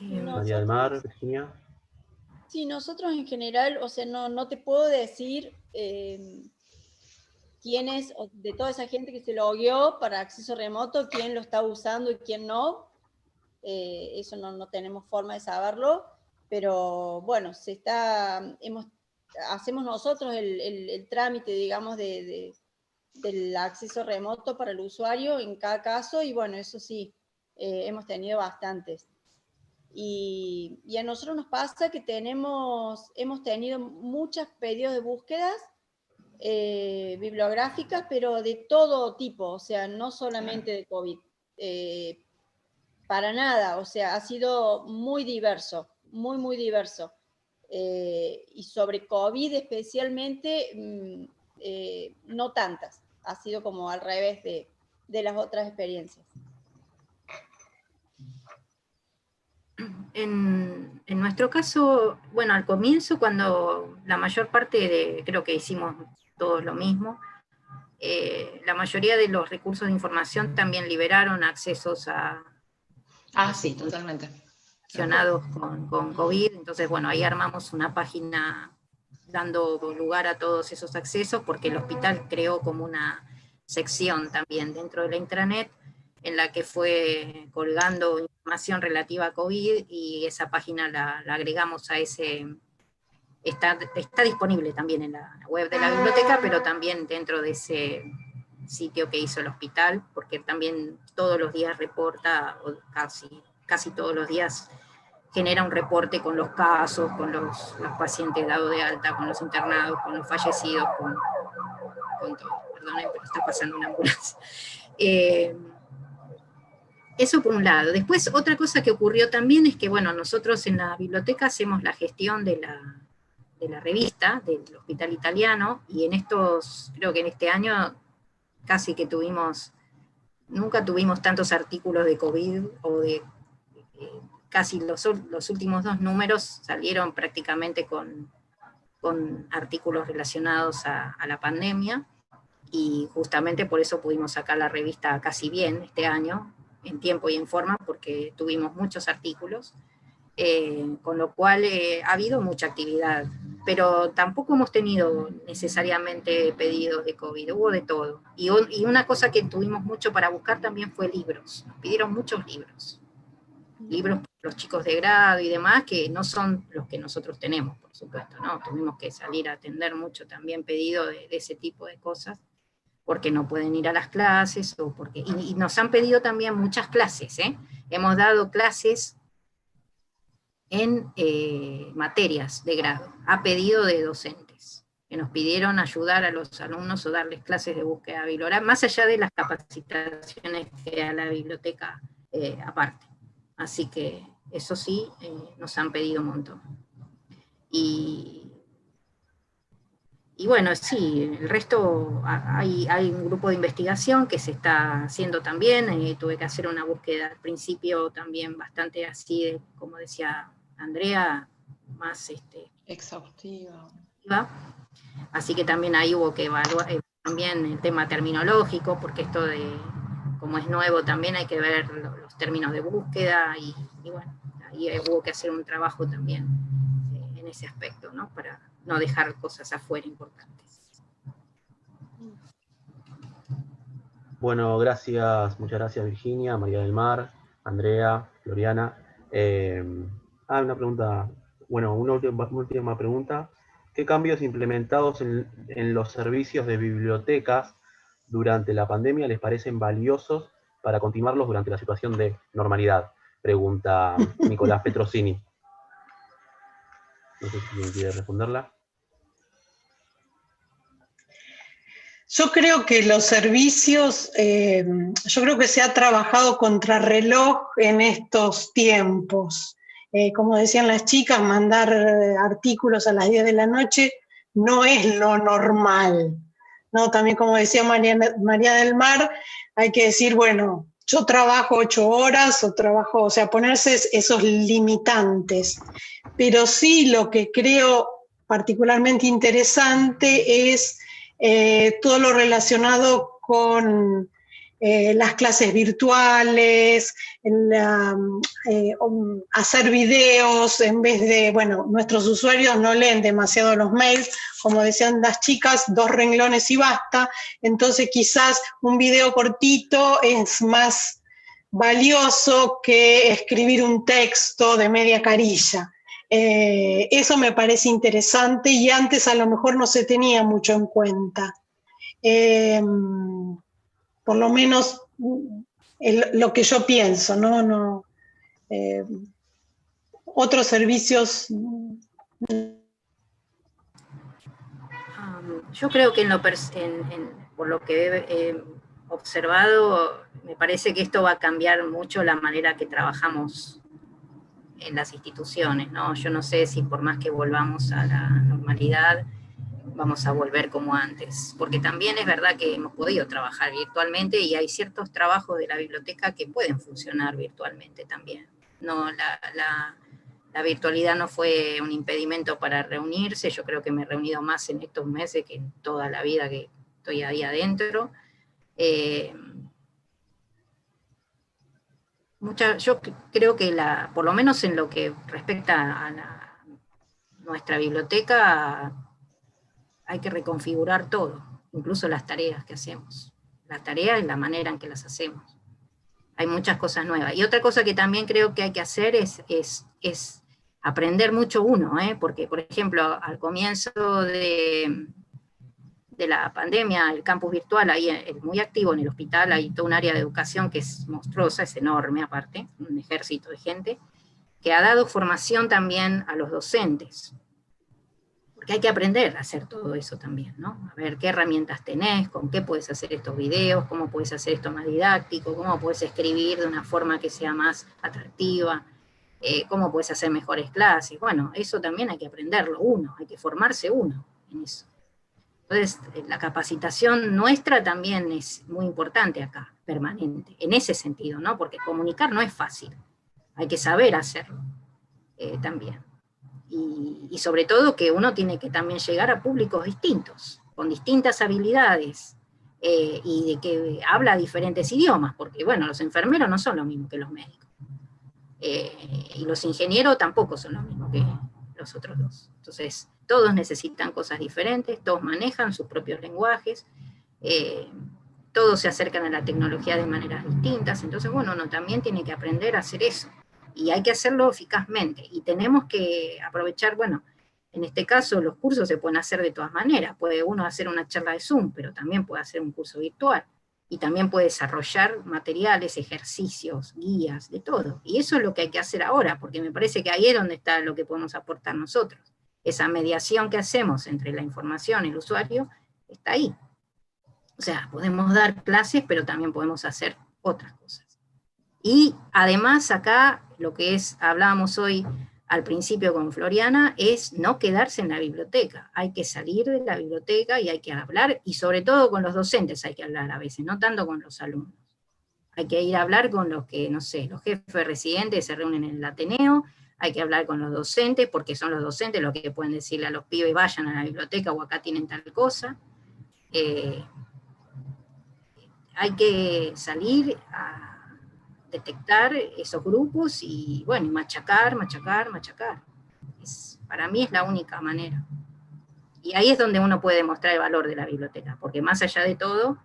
María del Mar, Virginia. Sí, nosotros en general, o sea, no te puedo decir quién es, de toda esa gente que se logueó para acceso remoto, quién lo está usando y quién no. Eso no tenemos forma de saberlo, pero bueno, hacemos nosotros el trámite, digamos, del acceso remoto para el usuario en cada caso, y bueno, eso sí, hemos tenido bastantes. Y a nosotros nos pasa que hemos tenido muchos pedidos de búsquedas bibliográficas, pero de todo tipo, o sea, no solamente de COVID. Para nada, o sea, ha sido muy diverso, muy, muy diverso. Y sobre COVID especialmente, no tantas. Ha sido como al revés de las otras experiencias. En nuestro caso, bueno, al comienzo, cuando la mayor parte creo que hicimos todos lo mismo, la mayoría de los recursos de información también liberaron accesos a... Sí, totalmente. Relacionados con COVID, entonces bueno, ahí armamos una página dando lugar a todos esos accesos, porque el hospital creó como una sección también dentro de la intranet, en la que fue colgando información relativa a COVID, y esa página la agregamos a ese... Está disponible también en la web de la biblioteca, pero también dentro de ese sitio que hizo el hospital, porque también todos los días reporta, o casi todos los días genera un reporte con los casos, con los pacientes dados de alta, con los internados, con los fallecidos, con todo. Perdonen, pero está pasando una ambulancia. Eso por un lado. Después, otra cosa que ocurrió también es que, bueno, nosotros en la biblioteca hacemos la gestión de la revista del Hospital Italiano, y creo que en este año casi que nunca tuvimos tantos artículos de COVID, o de casi los últimos 2 números salieron prácticamente con artículos relacionados a la pandemia, y justamente por eso pudimos sacar la revista casi bien este año, en tiempo y en forma, porque tuvimos muchos artículos, con lo cual ha habido mucha actividad, pero tampoco hemos tenido necesariamente pedidos de COVID, hubo de todo. Y una cosa que tuvimos mucho para buscar también fue libros, nos pidieron muchos libros para los chicos de grado y demás, que no son los que nosotros tenemos, por supuesto, ¿no? Tuvimos que salir a atender mucho también pedido de ese tipo de cosas, porque no pueden ir a las clases, y nos han pedido también muchas clases, hemos dado clases en materias de grado, a pedido de docentes, que nos pidieron ayudar a los alumnos o darles clases de búsqueda bibliográfica, más allá de las capacitaciones que da la biblioteca aparte. Así que eso sí, nos han pedido un montón. Y bueno, sí, el resto, hay un grupo de investigación que se está haciendo también. Tuve que hacer una búsqueda al principio también bastante así, como decía Andrea, más exhaustiva. Así que también ahí hubo que evaluar también el tema terminológico, porque esto de como es nuevo también hay que ver los términos de búsqueda, y bueno, ahí hubo que hacer un trabajo también en ese aspecto, ¿no? Para no dejar cosas afuera importantes. Bueno, gracias, muchas gracias Virginia, María del Mar, Andrea, Floriana. Una pregunta, bueno, una última pregunta. ¿Qué cambios implementados en los servicios de bibliotecas durante la pandemia les parecen valiosos para continuarlos durante la situación de normalidad? Pregunta Nicolás Petrosini. No sé si alguien quiere responderla. Yo creo que los servicios, yo creo que se ha trabajado contrarreloj en estos tiempos. Como decían las chicas, mandar artículos a las 10 de la noche no es lo normal, ¿no? También, como decía María del Mar, hay que decir, bueno, yo trabajo 8 horas, o sea, ponerse esos limitantes. Pero sí, lo que creo particularmente interesante es todo lo relacionado con las clases virtuales, hacer videos en vez de, bueno, nuestros usuarios no leen demasiado los mails, como decían las chicas, 2 renglones y basta, entonces quizás un video cortito es más valioso que escribir un texto de media carilla. Eso me parece interesante y antes a lo mejor no se tenía mucho en cuenta. Por lo menos lo que yo pienso, ¿no? Otros servicios. Yo creo que por lo que he observado, me parece que esto va a cambiar mucho la manera que trabajamos en las instituciones, ¿no? Yo no sé si por más que volvamos a la normalidad, vamos a volver como antes, porque también es verdad que hemos podido trabajar virtualmente y hay ciertos trabajos de la biblioteca que pueden funcionar virtualmente también. No, la virtualidad no fue un impedimento para reunirse, yo creo que me he reunido más en estos meses que en toda la vida que estoy ahí adentro. Yo creo que por lo menos en lo que respecta a nuestra biblioteca, hay que reconfigurar todo, incluso las tareas que hacemos. Las tareas y la manera en que las hacemos. Hay muchas cosas nuevas. Y otra cosa que también creo que hay que hacer es aprender mucho uno, porque, por ejemplo, al comienzo de la pandemia, el campus virtual, ahí es muy activo en el hospital, hay todo un área de educación que es monstruosa, es enorme aparte, un ejército de gente, que ha dado formación también a los docentes, porque hay que aprender a hacer todo eso también, ¿no? A ver qué herramientas tenés, con qué puedes hacer estos videos, cómo puedes hacer esto más didáctico, cómo puedes escribir de una forma que sea más atractiva, cómo puedes hacer mejores clases. Bueno, eso también hay que aprenderlo uno, hay que formarse uno en eso. Entonces, la capacitación nuestra también es muy importante acá, permanente, en ese sentido, ¿no? Porque comunicar no es fácil, hay que saber hacerlo también. Y sobre todo que uno tiene que también llegar a públicos distintos, con distintas habilidades, y de que habla diferentes idiomas, porque bueno, los enfermeros no son lo mismo que los médicos, y los ingenieros tampoco son lo mismo que los otros dos. Entonces, todos necesitan cosas diferentes, todos manejan sus propios lenguajes, todos se acercan a la tecnología de maneras distintas, entonces bueno, uno también tiene que aprender a hacer eso, y hay que hacerlo eficazmente, y tenemos que aprovechar, bueno, en este caso los cursos se pueden hacer de todas maneras, puede uno hacer una charla de Zoom, pero también puede hacer un curso virtual, y también puede desarrollar materiales, ejercicios, guías, de todo, y eso es lo que hay que hacer ahora, porque me parece que ahí es donde está lo que podemos aportar nosotros, esa mediación que hacemos entre la información y el usuario, está ahí. O sea, podemos dar clases, pero también podemos hacer otras cosas. Y además acá, lo que hablábamos hoy al principio con Floriana, es no quedarse en la biblioteca. Hay que salir de la biblioteca y hay que hablar, y sobre todo con los docentes hay que hablar a veces, no tanto con los alumnos. Hay que ir a hablar con los que, no sé, los jefes residentes se reúnen en el Ateneo, hay que hablar con los docentes, porque son los docentes los que pueden decirle a los pibes, vayan a la biblioteca o acá tienen tal cosa. hay que salir a detectar esos grupos y, bueno, machacar. Para mí es la única manera. Y ahí es donde uno puede demostrar el valor de la biblioteca, porque más allá de todo,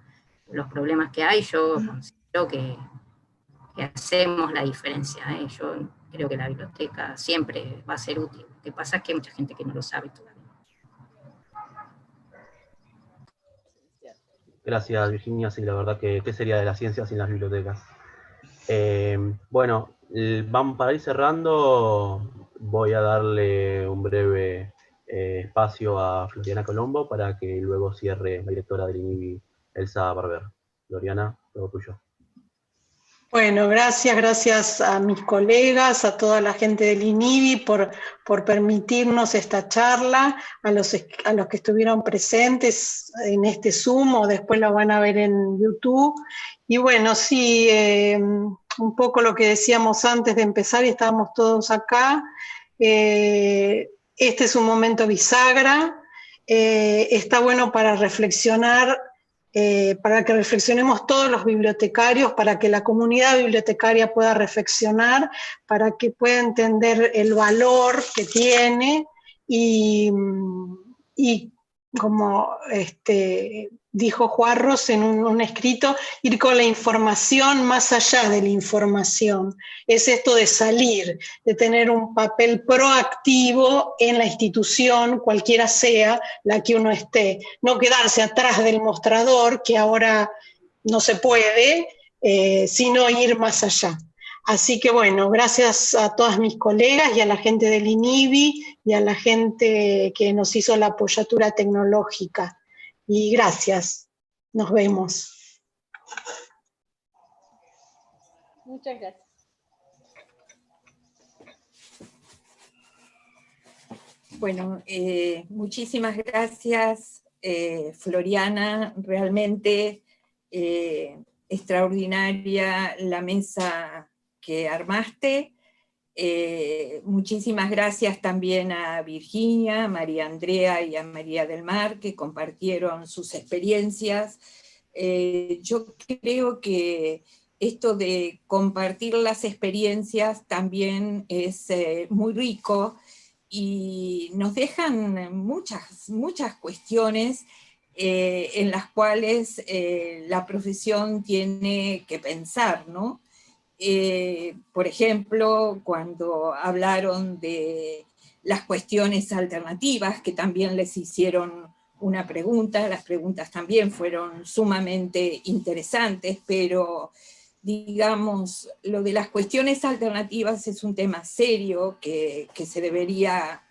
los problemas que hay, yo considero que hacemos la diferencia. Yo creo que la biblioteca siempre va a ser útil. Lo que pasa es que hay mucha gente que no lo sabe todavía. Gracias, Virginia. Sí, la verdad que ¿qué sería de la ciencia sin las bibliotecas? Bueno, para ir cerrando, voy a darle un breve espacio a Floriana Colombo para que luego cierre la directora del INIBI, Elsa Barber. Floriana, todo tuyo. Bueno, gracias a mis colegas, a toda la gente del INIBI por permitirnos esta charla, a los que estuvieron presentes en este Zoom o después lo van a ver en YouTube. Y bueno, sí, un poco lo que decíamos antes de empezar y estábamos todos acá. Este es un momento bisagra, está bueno para reflexionar. Para que reflexionemos todos los bibliotecarios, para que la comunidad bibliotecaria pueda reflexionar, para que pueda entender el valor que tiene y como dijo Juarros en un escrito, ir con la información más allá de la información. Es esto de salir, de tener un papel proactivo en la institución, cualquiera sea la que uno esté. No quedarse atrás del mostrador, que ahora no se puede, sino ir más allá. Así que bueno, gracias a todas mis colegas y a la gente del INIBI y a la gente que nos hizo la apoyatura tecnológica. Y gracias. Nos vemos. Muchas gracias. Bueno, muchísimas gracias, Floriana. Realmente extraordinaria la mesa que armaste. Muchísimas gracias también a Virginia, a María Andrea y a María del Mar, que compartieron sus experiencias. Yo creo que esto de compartir las experiencias también es muy rico y nos dejan muchas cuestiones en las cuales la profesión tiene que pensar, ¿no? Por ejemplo, cuando hablaron de las cuestiones alternativas, que también les hicieron una pregunta, las preguntas también fueron sumamente interesantes, pero digamos, lo de las cuestiones alternativas es un tema serio que se debería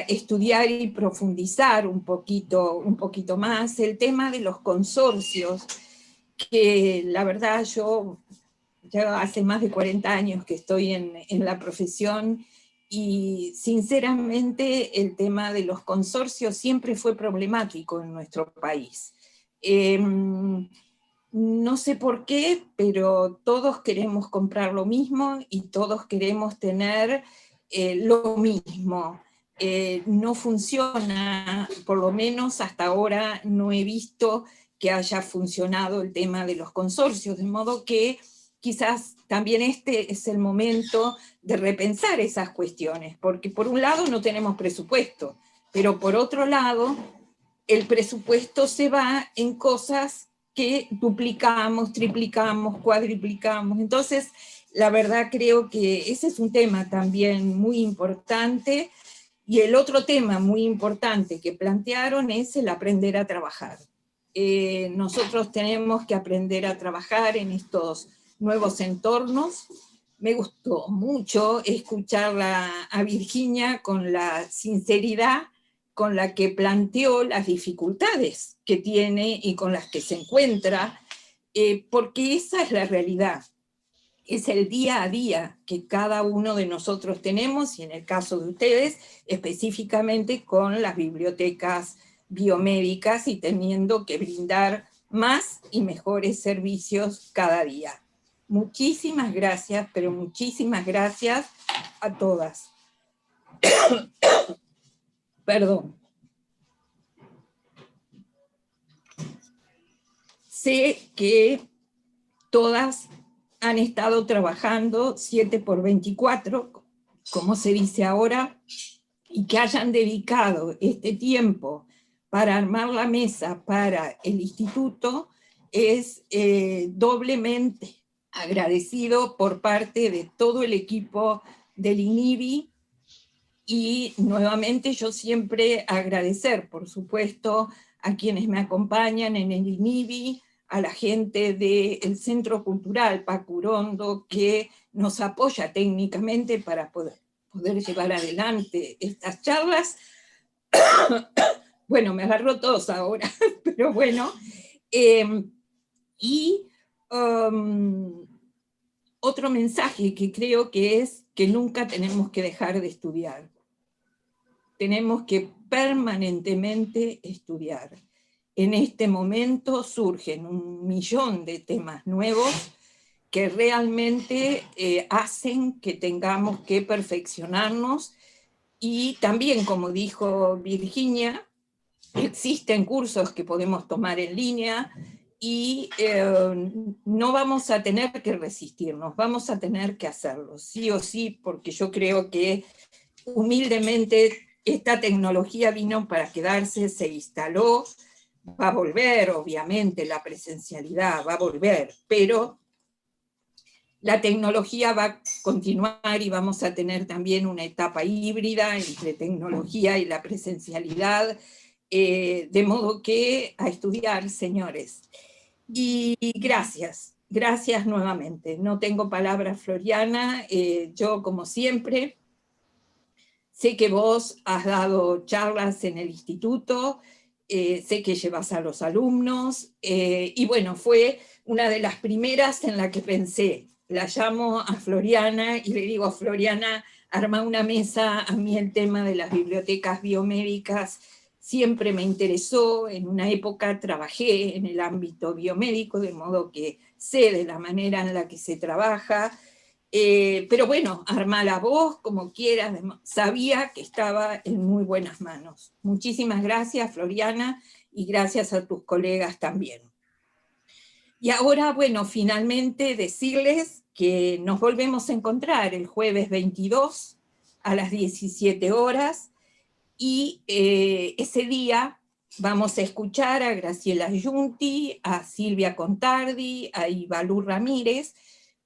estudiar y profundizar un poquito más. El tema de los consorcios, que la verdad yo ya hace más de 40 años que estoy en la profesión y sinceramente el tema de los consorcios siempre fue problemático en nuestro país. No sé por qué, pero todos queremos comprar lo mismo y todos queremos tener lo mismo. No funciona, por lo menos hasta ahora no he visto que haya funcionado el tema de los consorcios, de modo que quizás también este es el momento de repensar esas cuestiones, porque por un lado no tenemos presupuesto, pero por otro lado el presupuesto se va en cosas que duplicamos, triplicamos, cuadriplicamos. Entonces, la verdad creo que ese es un tema también muy importante. Y el otro tema muy importante que plantearon es el aprender a trabajar. Nosotros tenemos que aprender a trabajar en estos nuevos entornos. Me gustó mucho escucharla a Virginia con la sinceridad con la que planteó las dificultades que tiene y con las que se encuentra, porque esa es la realidad. Es el día a día que cada uno de nosotros tenemos, y en el caso de ustedes, específicamente con las bibliotecas biomédicas y teniendo que brindar más y mejores servicios cada día. Muchísimas gracias, pero muchísimas gracias a todas. Perdón. sé que todas han estado trabajando 7x24, como se dice ahora, y que hayan dedicado este tiempo para armar la mesa para el instituto, es doblemente agradecido por parte de todo el equipo del INIVI, y nuevamente yo siempre agradecer, por supuesto, a quienes me acompañan en el INIVI, a la gente del Centro Cultural Pacurondo, que nos apoya técnicamente para poder llevar adelante estas charlas. Bueno, me agarró tos ahora, pero bueno. Otro mensaje que creo que es que nunca tenemos que dejar de estudiar. Tenemos que permanentemente estudiar. En este momento surgen 1.000.000 de temas nuevos que realmente hacen que tengamos que perfeccionarnos, y también, como dijo Virginia, existen cursos que podemos tomar en línea, y no vamos a tener que resistirnos, vamos a tener que hacerlo, sí o sí, porque yo creo que humildemente esta tecnología vino para quedarse, se instaló, va a volver, obviamente, la presencialidad va a volver, pero la tecnología va a continuar y vamos a tener también una etapa híbrida entre tecnología y la presencialidad, de modo que a estudiar, señores. Y gracias nuevamente. No tengo palabras, Floriana. Yo, como siempre, sé que vos has dado charlas en el instituto, sé que llevas a los alumnos, y bueno, fue una de las primeras en la que pensé. La llamo a Floriana y le digo, Floriana, arma una mesa. A mí el tema de las bibliotecas biomédicas siempre me interesó. En una época trabajé en el ámbito biomédico, de modo que sé de la manera en la que se trabaja. Pero bueno, arma la voz como quieras, sabía que estaba en muy buenas manos. Muchísimas gracias, Floriana, y gracias a tus colegas también. Y ahora, bueno, finalmente decirles que nos volvemos a encontrar el jueves 22 a las 17 horas, y ese día vamos a escuchar a Graciela Giunti, a Silvia Contardi, a Ivalú Ramírez,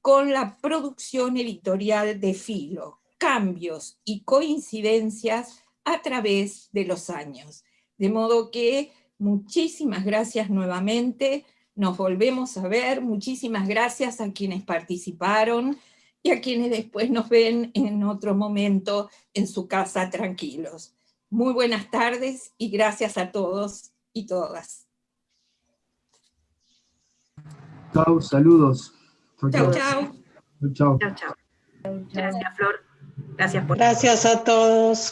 con la producción editorial de Filo, Cambios y Coincidencias a través de los años. De modo que muchísimas gracias nuevamente, nos volvemos a ver, muchísimas gracias a quienes participaron y a quienes después nos ven en otro momento en su casa tranquilos. Muy buenas tardes y gracias a todos y todas. Chau, saludos. Chau, chau. Chau. Chao, chao. Gracias, Flor. Gracias por... Gracias a todos.